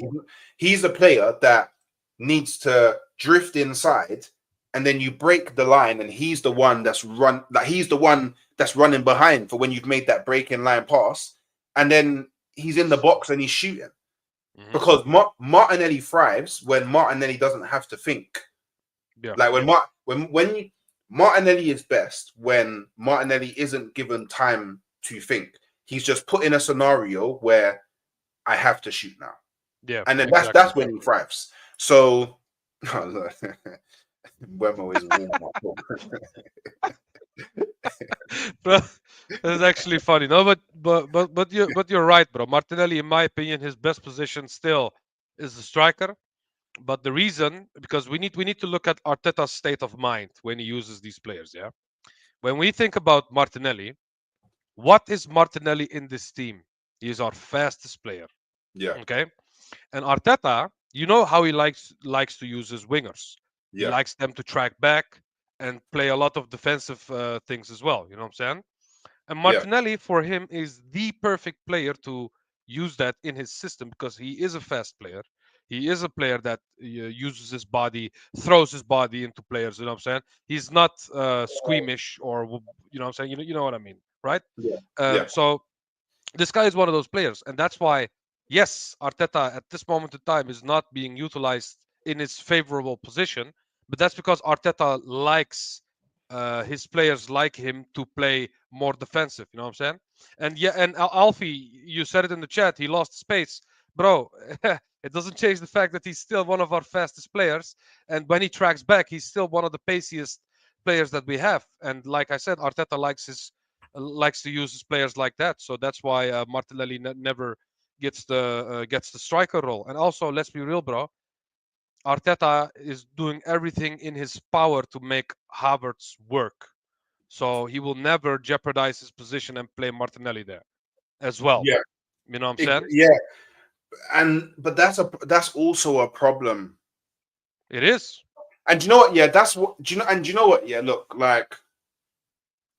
He's a player that needs to drift inside, and then you break the line, and he's the one that's running behind for when you've made that break-in line pass, and then he's in the box and he's shooting. Mm-hmm. Because Martinelli thrives when Martinelli doesn't have to think. Yeah. Like when Martinelli is best when Martinelli isn't given time to think. He's just put in a scenario where I have to shoot now. Yeah. And then exactly. that's when he thrives. So Wemo is warm up. Bro, that's actually funny. No, but you're right, bro. Martinelli, in my opinion, his best position still is the striker. But the reason, because we need to look at Arteta's state of mind when he uses these players. Yeah. When we think about Martinelli, what is Martinelli in this team? He is our fastest player. Yeah. Okay. And Arteta, you know how he likes to use his wingers. He Yeah. likes them to track back and play a lot of defensive things as well. You know what I'm saying? And Yeah. Martinelli, for him, is the perfect player to use that in his system because he is a fast player. He is a player that uses his body, throws his body into players. You know what I'm saying? He's not squeamish or you know what I'm saying. You know what I mean, right? Yeah. Yeah. So this guy is one of those players, and that's why, yes, Arteta at this moment in time is not being utilized in his favorable position, but that's because Arteta likes his players like him to play more defensive. You know what I'm saying? And yeah, and Alfie, you said it in the chat. He lost space, bro. It doesn't change the fact that he's still one of our fastest players, and when he tracks back, he's still one of the paciest players that we have. And like I said, Arteta likes to use his players like that. So that's why Martinelli never gets the striker role. And also, let's be real, bro. Arteta is doing everything in his power to make Havertz work. So he will never jeopardize his position and play Martinelli there as well. Yeah. You know what I'm saying? Yeah. But that's also a problem. It is. And do you know what? Yeah, that's what do you know. And do you know what? Yeah, look, like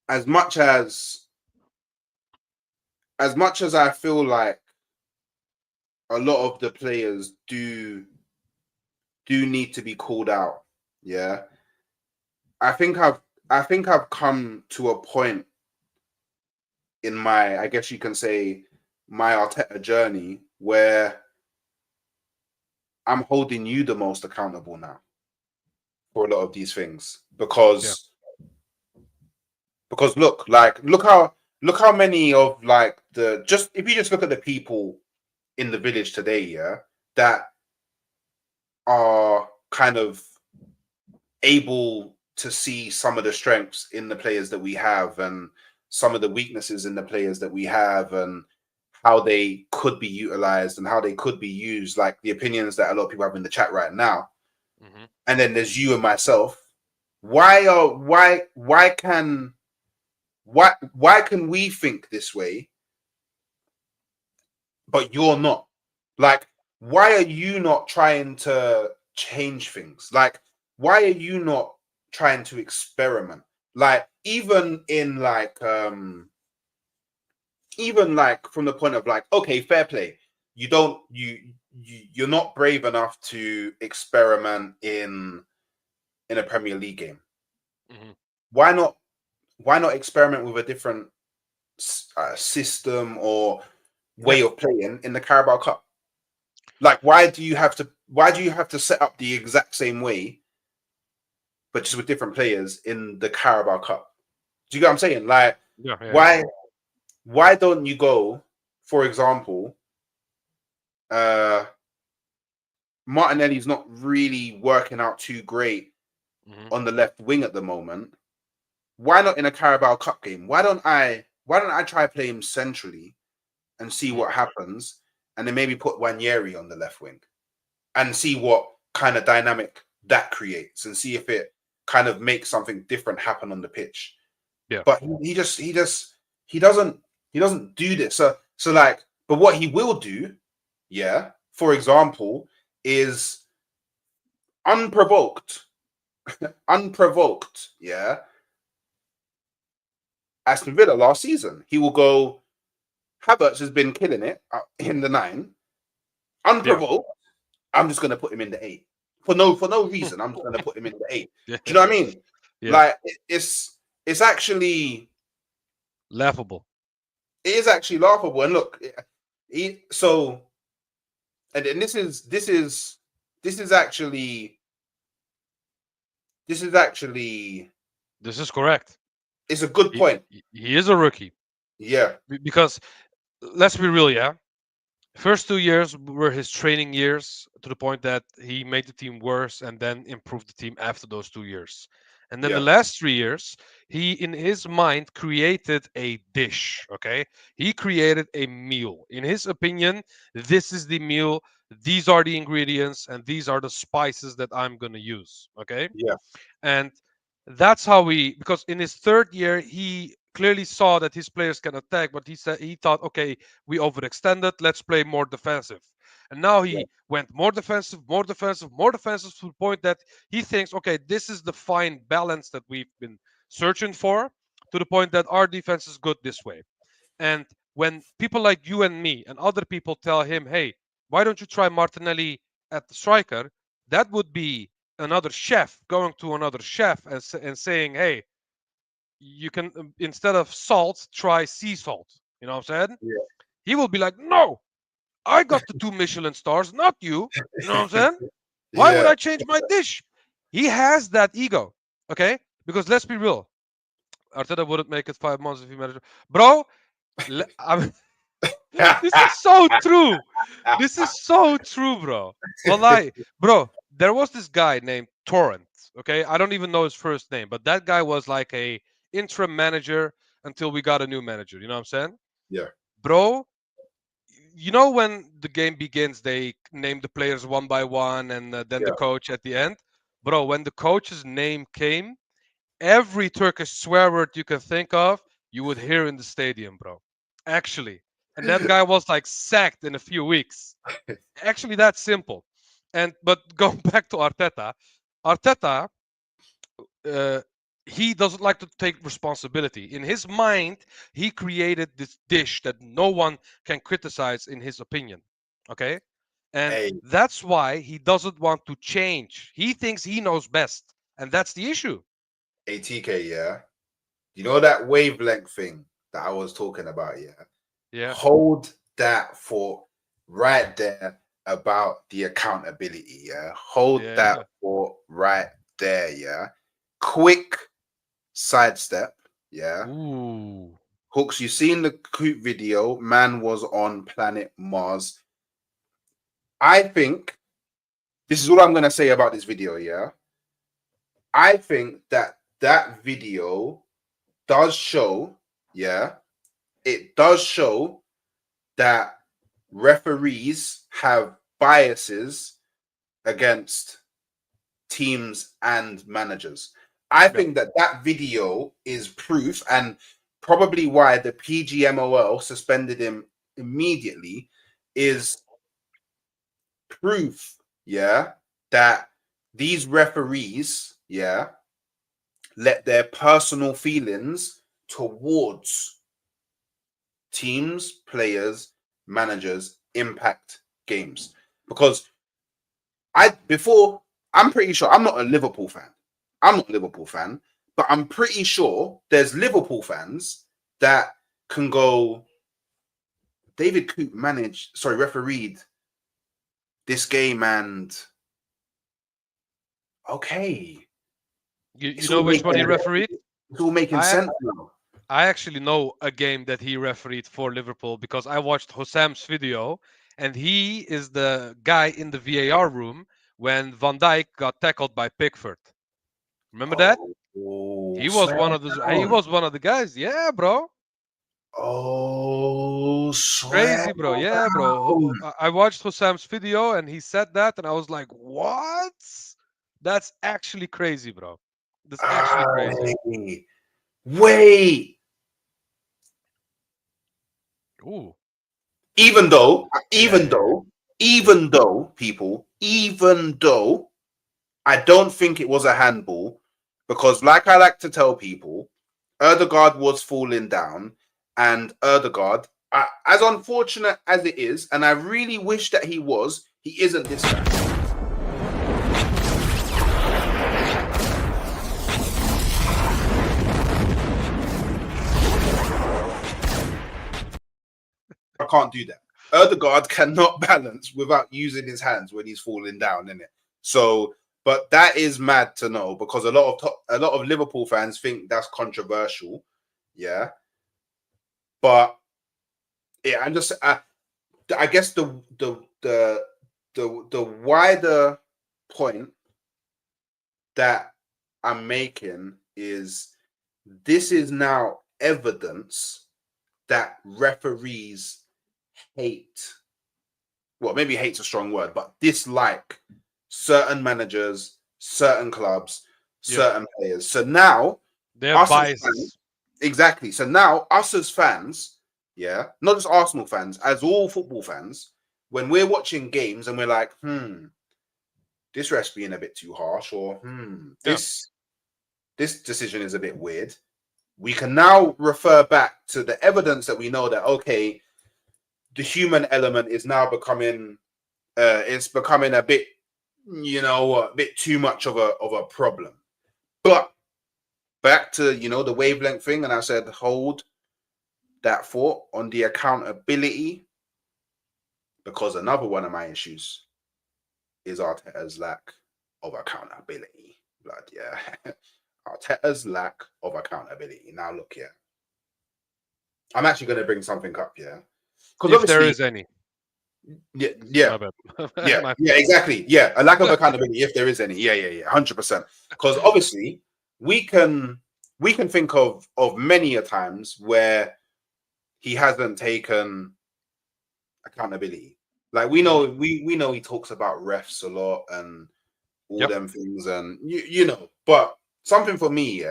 as much as I feel like a lot of the players do need to be called out. Yeah, I think I've come to a point in my, I guess you can say, my Arteta journey where I'm holding you the most accountable now for a lot of these things because look how many of like if you just look at the people in the village today, yeah, that are kind of able to see some of the strengths in the players that we have and some of the weaknesses in the players that we have and how they could be utilized and how they could be used, like the opinions that a lot of people have in the chat right now. Mm-hmm. And then there's you and myself. Why can we think this way, but you're not? Like, why are you not trying to change things? Like, why are you not trying to experiment? Like, even like from the point of like, okay, fair play. You don't you're not brave enough to experiment in a Premier League game. Hmm. Why not? Why not experiment with a different system or way Yeah. of playing in the Carabao Cup? Like, why do you have to? Why do you have to set up the exact same way, but just with different players in the Carabao Cup? Do you get what I'm saying? Like, Yeah. Yeah. Yeah. why? Why don't you go, for example, uh, Martinelli's not really working out too great Hmm. on the left wing at the moment. Why not in a Carabao Cup game? Why don't I try play him centrally and see Hmm. what happens, and then maybe put Wanyeri on the left wing and see what kind of dynamic that creates, and see if it kind of makes something different happen on the pitch. Yeah. But he doesn't do this. So like, but what he will do, yeah, for example, is unprovoked, unprovoked, yeah. Aston Villa last season, he will go. Havertz has been killing it in the 9, Yeah. unprovoked. I'm just gonna put him in the 8 for no reason. I'm just gonna put him in the 8. Yeah. Do you know what I mean? Yeah. Like it's actually Laughable. it is actually laughable. And look, so and this is actually this is actually This is correct. it's a good point. He is a rookie Yeah, because let's be real, yeah. First 2 years were his training years to the point that he made the team worse and then improved the team after those 2 years. And then the yeah, last 3 years, he in his mind created a dish. Okay. He created a meal. In his opinion, this is the meal, these are the ingredients, and these are the spices that I'm going to use. Okay. yeah, And that's how we, because in his third year he clearly saw that his players can attack, but he said he thought, okay, we overextended, let's play more defensive. And now yeah, he went more defensive, more defensive, more defensive, to the point that he thinks, okay, this is the fine balance that we've been searching for, to the point that our defense is good this way. And when people like you and me and other people tell him, hey, why don't you try Martinelli at the striker? That would be another chef going to another chef and saying, hey, you can, instead of salt, try sea salt. You know what I'm saying? yeah, He will be like, no, I got the 2 Michelin stars, not you. You know what I'm saying? Why would yeah, I change my dish? He has that ego. Okay? Because let's be real. Arteta wouldn't make it 5 months if he managed. Bro, I mean, this is so true. This is so true, bro. Wallahi, bro, there was this guy named Torrent. Okay, I don't even know his first name, but that guy was like a interim manager until we got a new manager. You know what I'm saying, yeah, bro? You know when the game begins, they name the players one by one, and then the yeah. coach at the end. Bro, when the coach's name came, every Turkish swear word you can think of, you would hear in the stadium, bro. Actually. And that guy was like sacked in a few weeks. Actually, that's simple. And but going back to Arteta, Arteta, uh, he doesn't like to take responsibility. In his mind, he created this dish that no one can criticize, in his opinion. Okay, and Hey, that's why he doesn't want to change. He thinks he knows best, and that's the issue. ATK, yeah. You know that wavelength thing that I was talking about, yeah. Yeah. Hold that thought right there about the accountability, yeah. Hold that Yeah. thought right there, yeah. Quick sidestep, yeah. Ooh. Hooks, you seen the Coop video? Man was on planet Mars. I think this is all I'm gonna say about this video, yeah. I think that video does show, yeah, it does show that referees have biases against teams and managers. I Yeah. think that video is proof, and probably why the PGMOL suspended him immediately is proof, that these referees, let their personal feelings towards teams, players, managers impact games. Because I'm pretty sure I'm not a Liverpool fan. But I'm pretty sure there's Liverpool fans that can go, David Coop refereed this game, and okay. You know which one he refereed? It's all making I sense now. I actually know a game that he refereed for Liverpool because I watched Hossam's video, and he is the guy in the VAR room when Van Dijk got tackled by Pickford. Remember that? He was one of the guys. Yeah, bro. Oh, Crazy, bro. Yeah, bro. I watched Hossam's video and he said that, and I was like, what? That's actually crazy, bro. That's actually crazy. Wait. Ooh. Even though I don't think it was a handball, because like I like to tell people, Erdegaard was falling down, and Erdegaard, as unfortunate as it is, and I really wish that he isn't this guy. I can't do that. Erdegaard cannot balance without using his hands when he's falling down, innit? So, but that is mad to know, because a lot of Liverpool fans think that's controversial, But yeah, I guess the wider point that I'm making is this is now evidence that referees maybe hate's a strong word, but dislike certain managers, certain clubs, certain players. So now they have biases. Exactly. So now us as fans, not just Arsenal fans, as all football fans, when we're watching games and we're like, this ref's being a bit too harsh, or this decision is a bit weird, we can now refer back to the evidence that we know that, okay, the human element is now becoming a bit, a bit too much of a problem. But back to, the wavelength thing, and I said, hold that thought on the accountability, because another one of my issues is Arteta's lack of accountability. Arteta's lack of accountability. Now, look, I'm actually going to bring something up, because if there is any. Yeah, exactly. Yeah, a lack of accountability, if there is any. Yeah, 100%. Because obviously, we can think of many a times where he hasn't taken accountability. Like we know he talks about refs a lot and all them things, and you know. But something for me,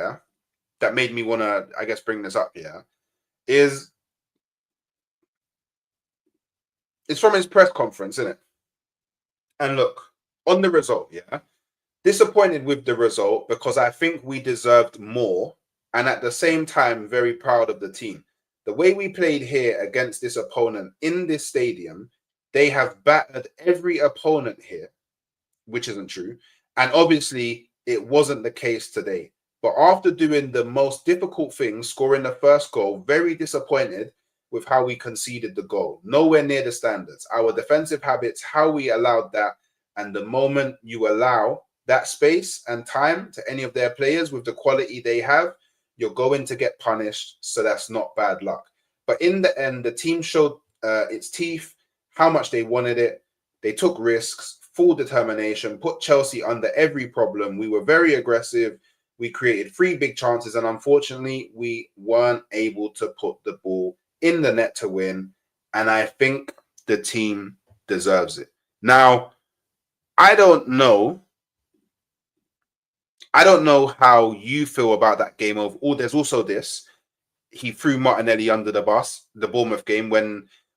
that made me want to, I guess, bring this up, is it's from his press conference, isn't it? And look, on the result, disappointed with the result because I think we deserved more, and at the same time, very proud of the team. The way we played here against this opponent in this stadium, they have battered every opponent here, which isn't true. And obviously, it wasn't the case today. But after doing the most difficult thing, scoring the first goal, very disappointed with how we conceded the goal. Nowhere near the standards. Our defensive habits, how we allowed that, and the moment you allow that space and time to any of their players with the quality they have, you're going to get punished. So that's not bad luck. But in the end, the team showed its teeth, how much they wanted it. They took risks, full determination, put Chelsea under every problem. We were very aggressive. We created 3 big chances, and unfortunately, we weren't able to put the ball in the net to win. And I think the team deserves it. Now, I don't know how you feel about that game. There's also this. He threw Martinelli under the bus, the Bournemouth game.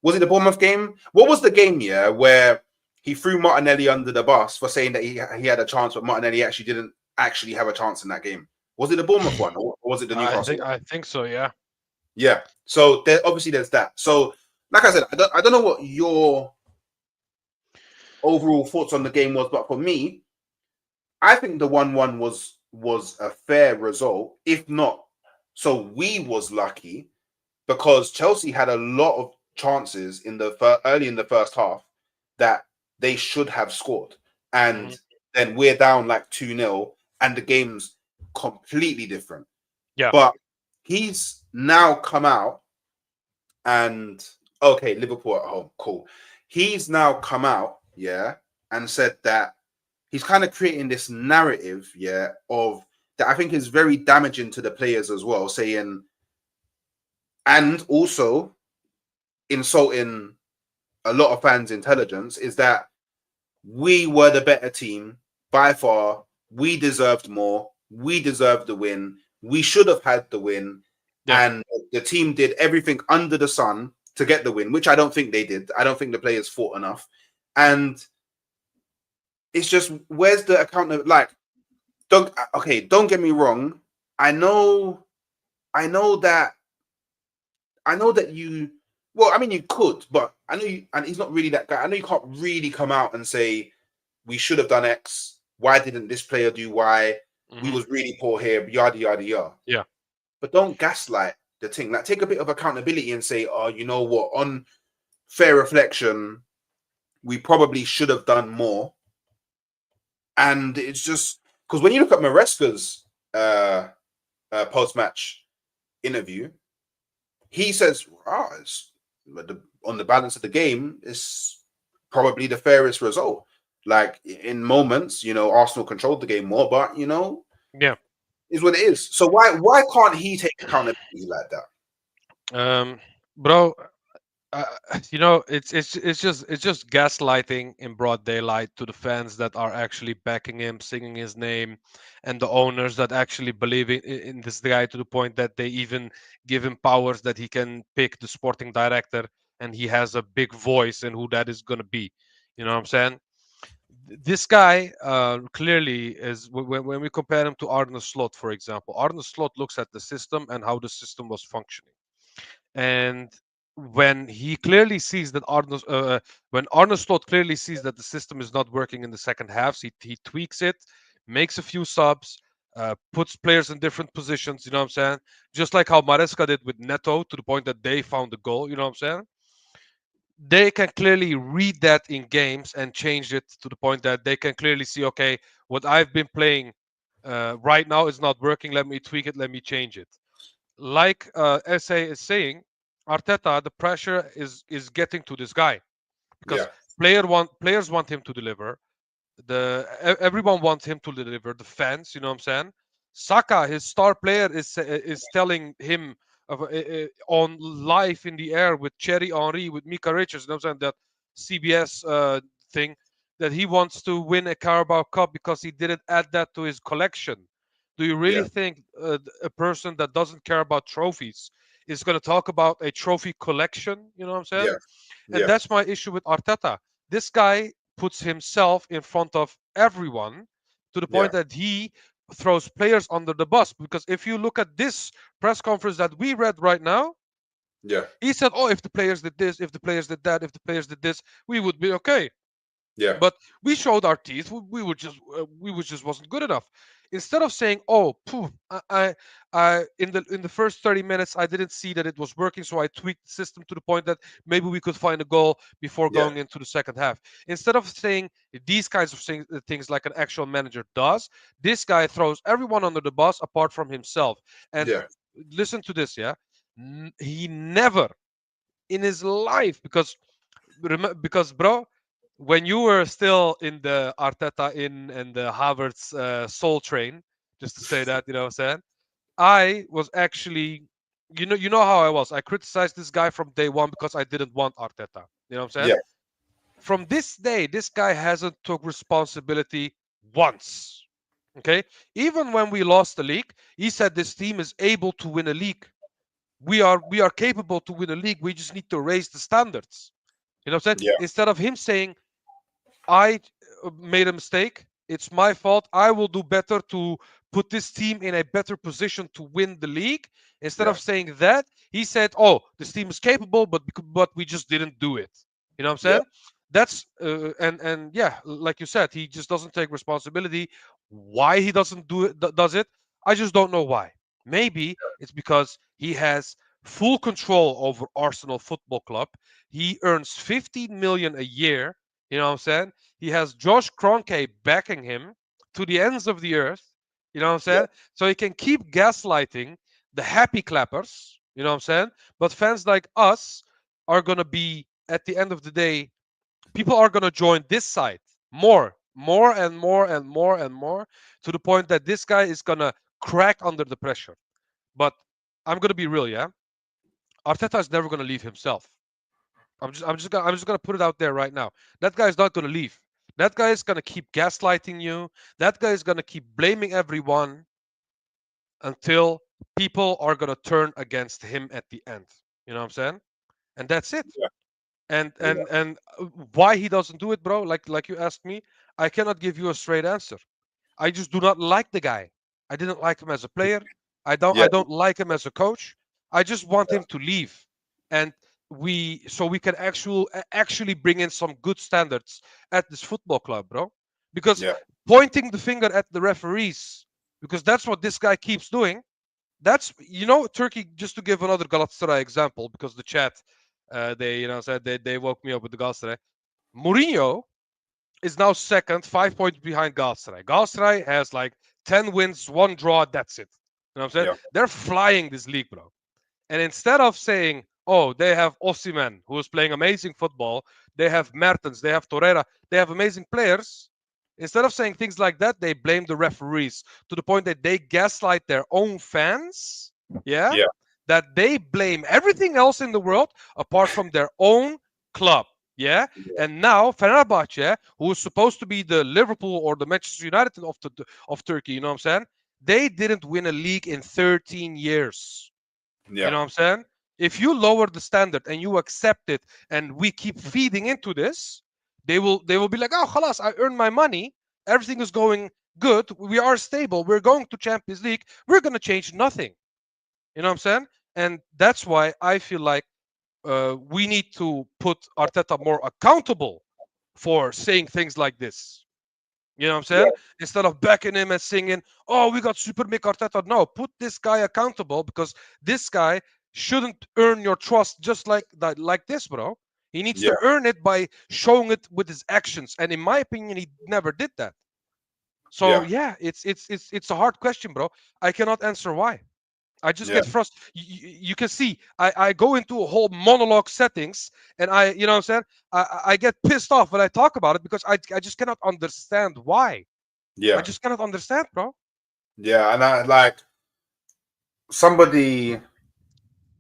Was it the Bournemouth game? What was the game, where he threw Martinelli under the bus for saying that he had a chance, but Martinelli actually didn't actually have a chance in that game. Was it the Bournemouth one, or was it the Newcastle one? I think so. Yeah. Yeah. So obviously there's that. So like I said, I don't know what your overall thoughts on the game was, but for me, I think the 1-1 was a fair result. If not, so we was lucky because Chelsea had a lot of chances in the early in the first half that they should have scored, and then we're down like 2-0, and the game's completely different. Yeah. But he's now come out and okay, Liverpool at home, cool. He's now come out, yeah, and said that he's kind of creating this narrative, yeah, of that I think is very damaging to the players as well, saying and also insulting a lot of fans' intelligence is that we were the better team by far. We deserved more. We deserved the win. We should have had the win. Yeah. And the team did everything under the sun to get the win, which I don't think they did. I don't think the players fought enough. And it's just, where's the account of, like, don't get me wrong. I know that you, well, I mean, you could, but I know you, and he's not really that guy. I know you can't really come out and say, we should have done X. Why didn't this player do Y? We was really poor here, yada, yada, yada. Yeah. But don't gaslight the thing. Like, take a bit of accountability and say, oh, you know what? On fair reflection, we probably should have done more. And it's just, because when you look at Maresca's post-match interview, he says, on the balance of the game, it's probably the fairest result. Like, in moments, Arsenal controlled the game more, but, yeah, is what it is. So why can't he take accountability like that? Bro, it's just gaslighting in broad daylight to the fans that are actually backing him, singing his name, and the owners that actually believe in this guy to the point that they even give him powers that he can pick the sporting director, and he has a big voice in who that is going to be. You know what I'm saying? This guy clearly is, when we compare him to Arne Slot, for example. Arne Slot looks at the system and how the system was functioning, and when he clearly sees that when Arne Slot clearly sees that the system is not working in the second half, he tweaks it, makes a few subs, puts players in different positions. You know what I'm saying? Just like how Maresca did with Neto, to the point that they found the goal. You know what I'm saying? They can clearly read that in games and change it to the point that they can clearly see, okay, what I've been playing right now is not working. Let me tweak it. Let me change it. Like SA is saying, Arteta, the pressure is getting to this guy because players want him to deliver. Everyone wants him to deliver. The fans, you know what I'm saying? Saka, his star player, is telling him on live in the air with Thierry Henry, with Mika Richards, you know what I'm saying? That CBS thing, that he wants to win a Carabao Cup because he didn't add that to his collection. Do you really think a person that doesn't care about trophies is going to talk about a trophy collection? You know what I'm saying? And that's my issue with Arteta. This guy puts himself in front of everyone to the point that he throws players under the bus. Because if you look at this press conference that we read right now, he said, oh, if the players did this, if the players did that, if the players did this, we would be okay. Yeah. But we showed our teeth. We just wasn't good enough. Instead of saying, "Oh, poof, I in the first 30 minutes, I didn't see that it was working, so I tweaked the system to the point that maybe we could find a goal before going into the second half." Instead of saying these kinds of things like an actual manager does, this guy throws everyone under the bus apart from himself. And listen to this, yeah. He never in his life, because bro, when you were still in the Arteta and the Havertz soul train, just to say that, you know what I'm saying? I was actually, you know how I was. I criticized this guy from day one because I didn't want Arteta. You know what I'm saying? Yeah. From this day, this guy hasn't took responsibility once. Okay? Even when we lost the league, he said this team is able to win a league. We are capable to win a league. We just need to raise the standards. You know what I'm saying? Instead of him saying, I made a mistake. It's my fault. I will do better to put this team in a better position to win the league. Instead Yeah. of saying that, he said, "Oh, this team is capable, but we just didn't do it." You know what I'm Yeah. saying? That's and yeah, like you said, he just doesn't take responsibility. Why he doesn't do it, does it? I just don't know why. Maybe it's because he has full control over Arsenal Football Club. He earns 15 million a year. You know what I'm saying? He has Josh Kroenke backing him to the ends of the earth. You know what I'm Yeah. saying? So he can keep gaslighting the happy clappers. You know what I'm saying? But fans like us are gonna be at the end of the day, people are gonna join this side more and more and more and more to the point that this guy is gonna crack under the pressure. But I'm gonna be real, yeah. Arteta is never gonna leave himself. I'm just gonna put it out there right now. That guy is not gonna leave. That guy is gonna keep gaslighting you. That guy is gonna keep blaming everyone until people are gonna turn against him at the end. You know what I'm saying? And that's it. Yeah. And Yeah. and and why he doesn't do it, bro? Like you asked me, I cannot give you a straight answer. I just do not like the guy. I didn't like him as a player. Yeah. I don't like him as a coach. I just want him to leave. And we can actually bring in some good standards at this football club, bro. Because Yeah. pointing the finger at the referees, because that's what this guy keeps doing. That's Turkey. Just to give another Galatasaray example, because the chat, they said they woke me up with the Galatasaray. Mourinho is now second, 5 points behind Galatasaray. Galatasaray has like 10 wins, one draw. That's it. You know what I'm saying? Yeah. They're flying this league, bro. And instead of saying, "Oh, they have Osimhen, who is playing amazing football. They have Mertens, they have Torreira, they have amazing players." Instead of saying things like that, they blame the referees to the point that they gaslight their own fans. Yeah, Yeah. that they blame everything else in the world apart from their own club. Yeah, and now Fenerbahce, who is supposed to be the Liverpool or the Manchester United of Turkey, you know what I'm saying? They didn't win a league in 13 years. You Yeah. know what I'm saying? If you lower the standard and you accept it, and we keep feeding into this, they will be like, "Oh, halas, I earned my money. Everything is going good. We are stable. We're going to Champions League. We're gonna change nothing." You know what I'm saying? And that's why I feel like we need to put Arteta more accountable for saying things like this. You know what I'm Yeah. saying? Instead of backing him and singing, "Oh, we got Super Mick Arteta." No, put this guy accountable, because this guy shouldn't earn your trust just like that, like this, bro. He needs Yeah. to earn it by showing it with his actions. And in my opinion, he never did that. So Yeah. yeah, it's a hard question, bro. I cannot answer why. I just Yeah. get frustrated. You can see I go into a whole monologue settings, and you know what I'm saying? I get pissed off when I talk about it, because I just cannot understand why. I Yeah. just cannot understand, bro. Yeah. And I like somebody.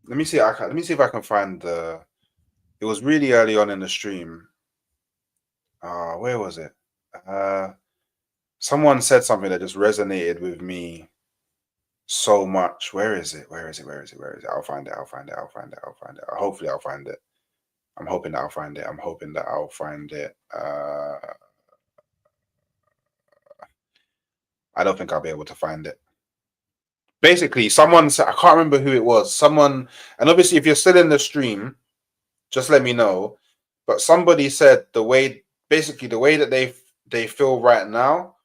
Let me see. Let me see if I can find the. It was really early on in the stream. Where was it? Uh, Someone said something that just resonated with me so much. Where is it? Where is it? Where is it? Where is it? I'll find it. I'll find it. I'll find it. I'll find it. Hopefully, I'll find it. I'm hoping that I'll find it. I'm hoping that I'll find it. I don't think I'll be able to find it. Basically, someone said, I can't remember who it was. Someone, and obviously, if you're still in the stream, just let me know. But somebody said basically the way that they feel right now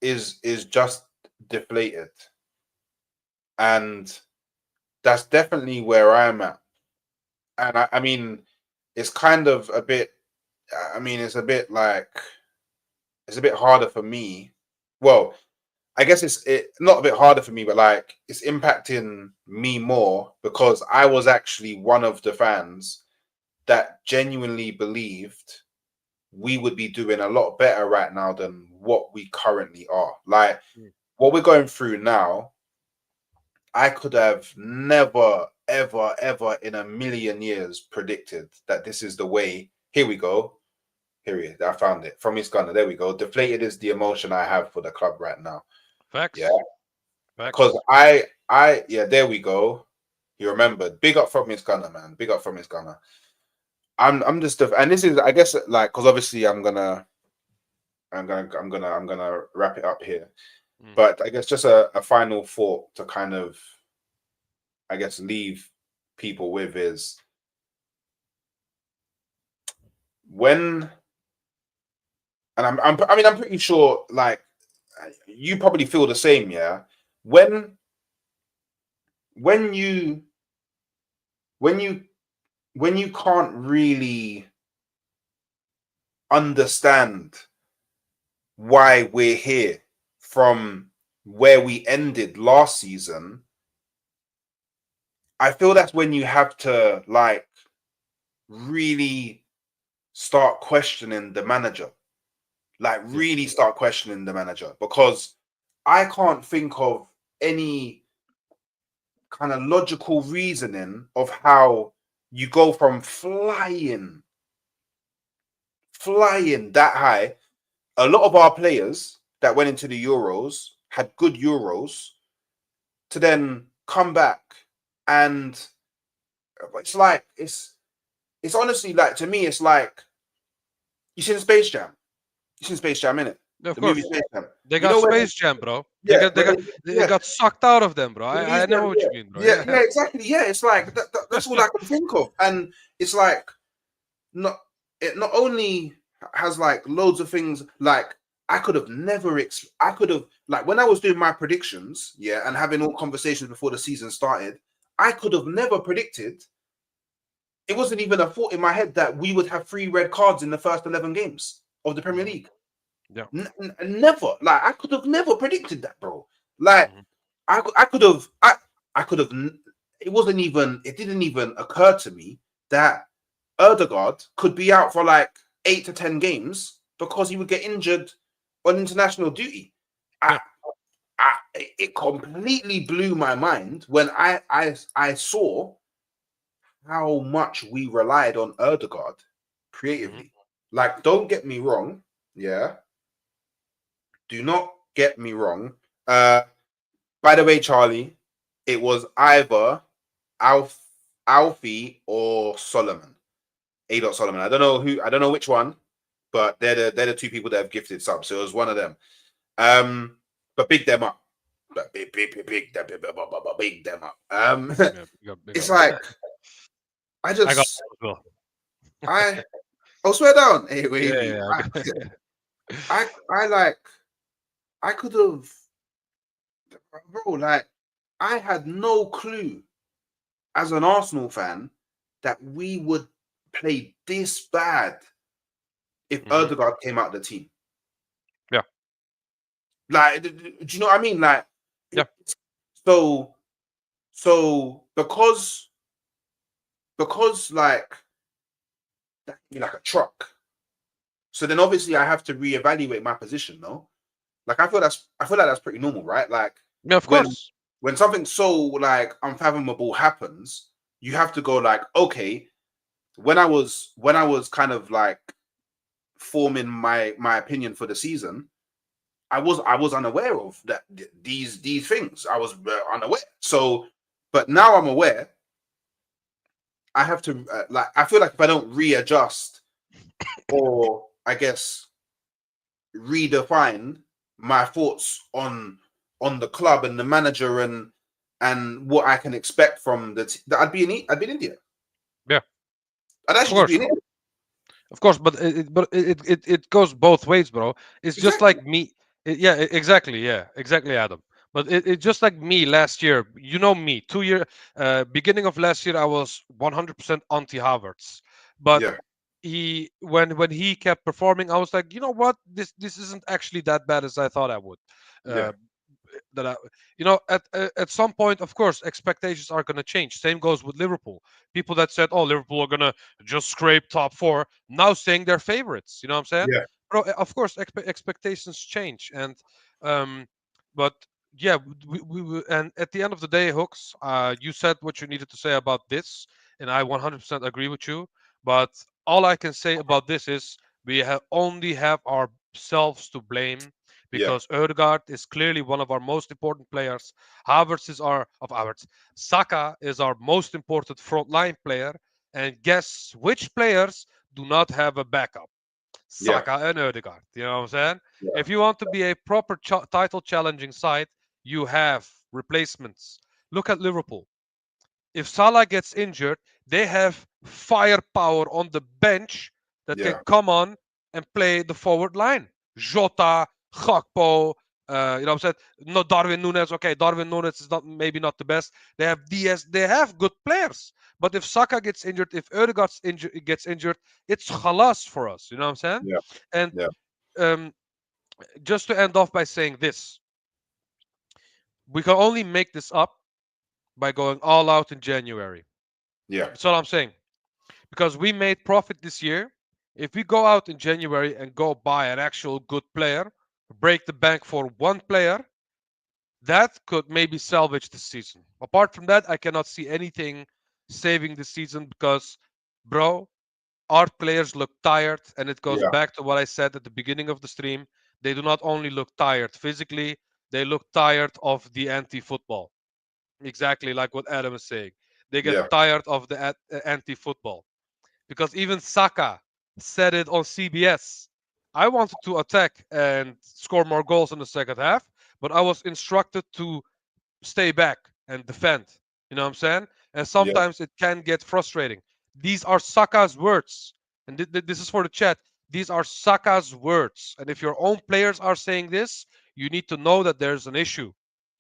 is just deflated, and that's definitely where I'm at. And I mean, it's kind of a bit. I mean, it's a bit like it's a bit harder for me. Well, I guess it's not a bit harder for me, but like it's impacting me more because I was actually one of the fans that genuinely believed we would be doing a lot better right now than what we currently are. Like Mm. what we're going through now, I could have never, ever, ever in a million years predicted that this is the way. Here we go. Here it is. I found it from his gunner. There we go. Deflated is the emotion I have for the club right now. Yeah, Facts. because Facts. yeah, there we go. He remembered. Big up from his gunner, man. Big up from his gunner. I'm just, and this is, I guess, like, because obviously I'm gonna I'm gonna wrap it up here. Mm. But I guess just a final thought to kind of, I guess, leave people with is when, and I mean, I'm pretty sure, like, you probably feel the same, yeah. When when you when you when you can't really understand why we're here from where we ended last season, I feel that's when you have to like really start questioning the manager. Like Yeah. really start questioning the manager, because I can't think of any kind of logical reasoning of how you go from flying that high. A lot of our players that went into the Euros had good Euros to then come back, and it's like it's honestly like, to me it's like, you seen Space Jam. You seen Space Jam, innit? Of The movie course. Space Jam. They You got know when Space Jam, bro. They yeah, got they when got they, it yeah, got sucked out of them, bro. I Louisiana, know what yeah, you mean, bro. yeah, Yeah. yeah, exactly. Yeah, it's like that's all I can think of, and it's like not it not only has like loads of things like I could have never I could have, like, when I was doing my predictions, yeah, and having all conversations before the season started, I could have never predicted. It wasn't even a thought in my head that we would have 3 red cards in the first 11 games of the Premier Mhm. League. Yeah. Never. Like, I could have never predicted that, bro. Like, Mhm. I could have, I could have. It wasn't even. It didn't even occur to me that Erdegaard could be out for like 8 to 10 games because he would get injured on international duty. Yeah. I, it completely blew my mind when I saw how much we relied on Erdegaard Mhm. creatively. Like, don't get me wrong. Yeah, do not get me wrong. Uh, by the way, Charlie, it was either Alf, Alfie or Solomon. A. Dot Solomon. I don't know who. I don't know which one, but they're the two people that have gifted subs. So it was one of them. But big them up. But big them up. Yeah. Big It's up. like I I got just that as well. I I'll swear down. Hey, Yeah, wavy. yeah. I like I could have, bro. Like, I had no clue as an Arsenal fan that we would play this bad if Mhm. Erdegaard came out of the team. Yeah. Like, do you know what I mean? Like, Yeah. so because like that can be like a truck. So then obviously I have to reevaluate my position, no? Like, I feel like that's pretty normal, right? Like, Yeah, of when course. when something so like unfathomable happens, you have to go like, okay, when I was kind of like forming my opinion for the season, I was unaware of that these things. I was unaware. So, but now I'm aware. I have to like. I feel like if I don't readjust, or I guess redefine my thoughts on the club and the manager and what I can expect from that, I'd be in India. Yeah. I'd Of actually just be course. in India. Of course, but it goes both ways, bro. It's just Exactly. like me. Yeah, exactly. Yeah, exactly, Adam. But it just like me last year. You know me. 2 year beginning of last year, I was 100% anti Havertz. But Yeah. when he kept performing, I was like, you know what? This isn't actually that bad as I thought I would. Yeah. Uh, that I, at some point, of course, expectations are going to change. Same goes with Liverpool. People that said, "Oh, Liverpool are going to just scrape top four," now saying they're favorites. You know what I'm saying? Yeah. Bro, of course, expectations change, and um, but yeah, and at the end of the day, Hooks, you said what you needed to say about this, and I 100% agree with you. But all I can say about this is we only have ourselves to blame Yeah. because Ødegaard is clearly one of our most important players. Havertz is our of Havertz. Saka is our most important front line player. And guess which players do not have a backup? Yeah. Saka and Odegaard. You know what I'm saying? Yeah. If you want to be a proper title challenging side, you have replacements. Look at Liverpool. If Salah gets injured, they have firepower on the bench that can Yeah. come on and play the forward line. Jota, Gakpo, you know what I'm saying? No Darwin Nunes. Okay, Darwin Nunes is not maybe not the best. They have DS. They have good players. But if Saka gets injured, if Odegaard gets injured, it's khalas for us. You know what I'm saying? Yeah. And Yeah. um, just to end off by saying this, we can only make this up by going all out in January. Yeah. That's all I'm saying. Because we made profit this year. If we go out in January and go buy an actual good player, break the bank for one player, that could maybe salvage the season. Apart from that, I cannot see anything saving the season because, bro, our players look tired. And it goes Yeah. back to what I said at the beginning of the stream. They do not only look tired physically, they look tired of the anti football. Exactly like what Adam is saying. They get Yeah. tired of the anti football because even Saka said it on CBS. I wanted to attack and score more goals in the second half, but I was instructed to stay back and defend. You know what I'm saying? And Yeah. sometimes it can get frustrating. These are Saka's words. And this is for the chat. These are Saka's words. And if your own players are saying this, you need to know that there's an issue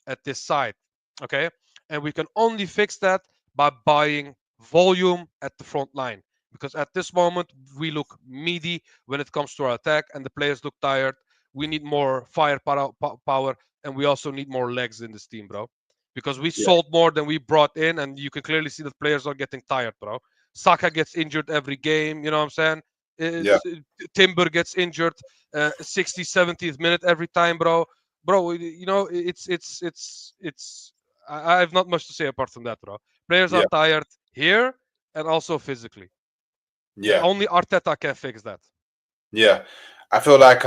at this side. Okay? And we can only fix that by buying volume at the front line. Because at this moment, we look meaty when it comes to our attack, and the players look tired. We need more firepower, and we also need more legs in this team, bro. Because we Yeah. sold more than we brought in, and you can clearly see that players are getting tired, bro. Saka gets injured every game, you know what I'm saying? Yeah. Timber gets injured 60, 70th minute every time, bro. Bro, you know, it's I have not much to say apart from that, bro. Players are Yeah. tired here and also physically. Yeah. Only Arteta can fix that. Yeah. I feel like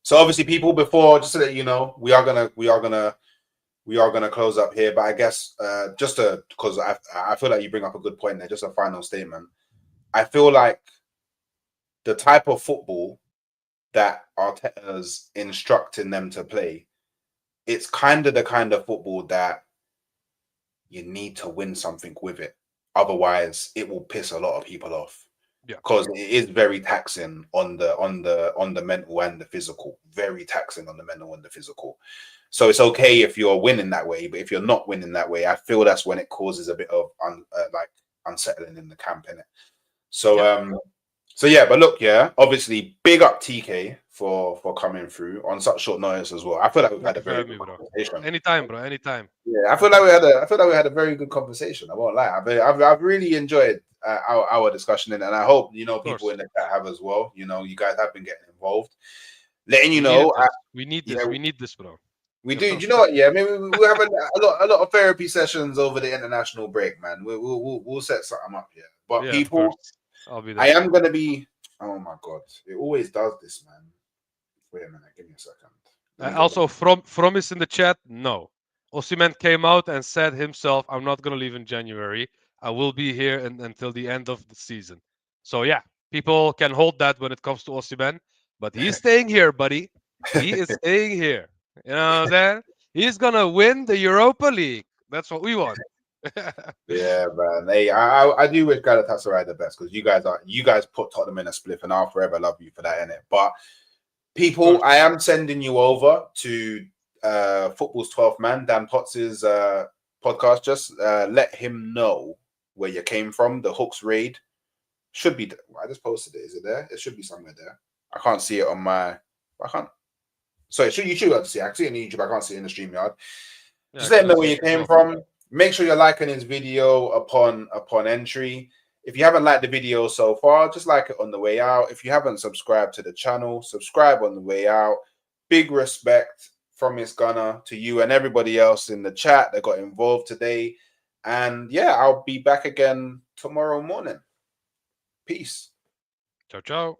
so obviously people before, just so that you know, we are gonna close up here, but I guess just to, because I feel like you bring up a good point there, just a final statement. I feel like the type of football that Arteta's instructing them to play, it's kind of the kind of football that you need to win something with it. Otherwise, it will piss a lot of people off Yeah. because it is very taxing on the mental and the physical. Very taxing on the mental and the physical. So it's okay if you're winning that way, but if you're not winning that way, I feel that's when it causes a bit of like unsettling in the camp, innit? So Yep. so yeah, but look, yeah, obviously big up TK for coming through on such short notice as well. I feel like we've Thank had you a for very having good me, bro. conversation. Anytime, bro. Anytime. Yeah, I feel like we had a very good conversation. I won't lie. I've really enjoyed our discussion, and I hope Of people course. in the chat have as well. You guys have been getting involved, letting you We needed know. this. We need Yeah, this. We need this, bro. we You know do. what Do I'm you know saying? what? Yeah, maybe we have a lot of therapy sessions over the international break, man. We'll set something up here. But Yeah, of course. people, I'll be I there. am gonna be. Oh my god, it always does this, man. Wait a minute, give me a second. Let me go back. Also, from is in the chat. No, Osimhen came out and said himself, "I'm not gonna leave in January. I will be here until the end of the season." So yeah, people can hold that when it comes to Osimhen, but he's staying here, buddy. He is staying here. You know what I'm saying? He's gonna win the Europa League. That's what we want. Yeah, man. Hey, I do wish Galatasaray the best because you guys put Tottenham in a spliff, and I'll forever love you for that, innit? But Of course. people, I am sending you over to Football's 12th Man, Dan Potts's podcast. Just let him know where you came from. The Hooks raid should be. I just posted it. Is it there? It should be somewhere there. I can't see it on my. I can't. Sorry, you should be able to see it. I can see it on YouTube. I can't see it in the StreamYard. Yeah, Just I let him know cannot where see you it as came well. from. Make sure you're liking his video upon entry. If you haven't liked the video so far, just like it on the way out. If you haven't subscribed to the channel, subscribe on the way out. Big respect from Miss Gunner to you and everybody else in the chat that got involved today. And yeah, I'll be back again tomorrow morning. Peace. Ciao, ciao.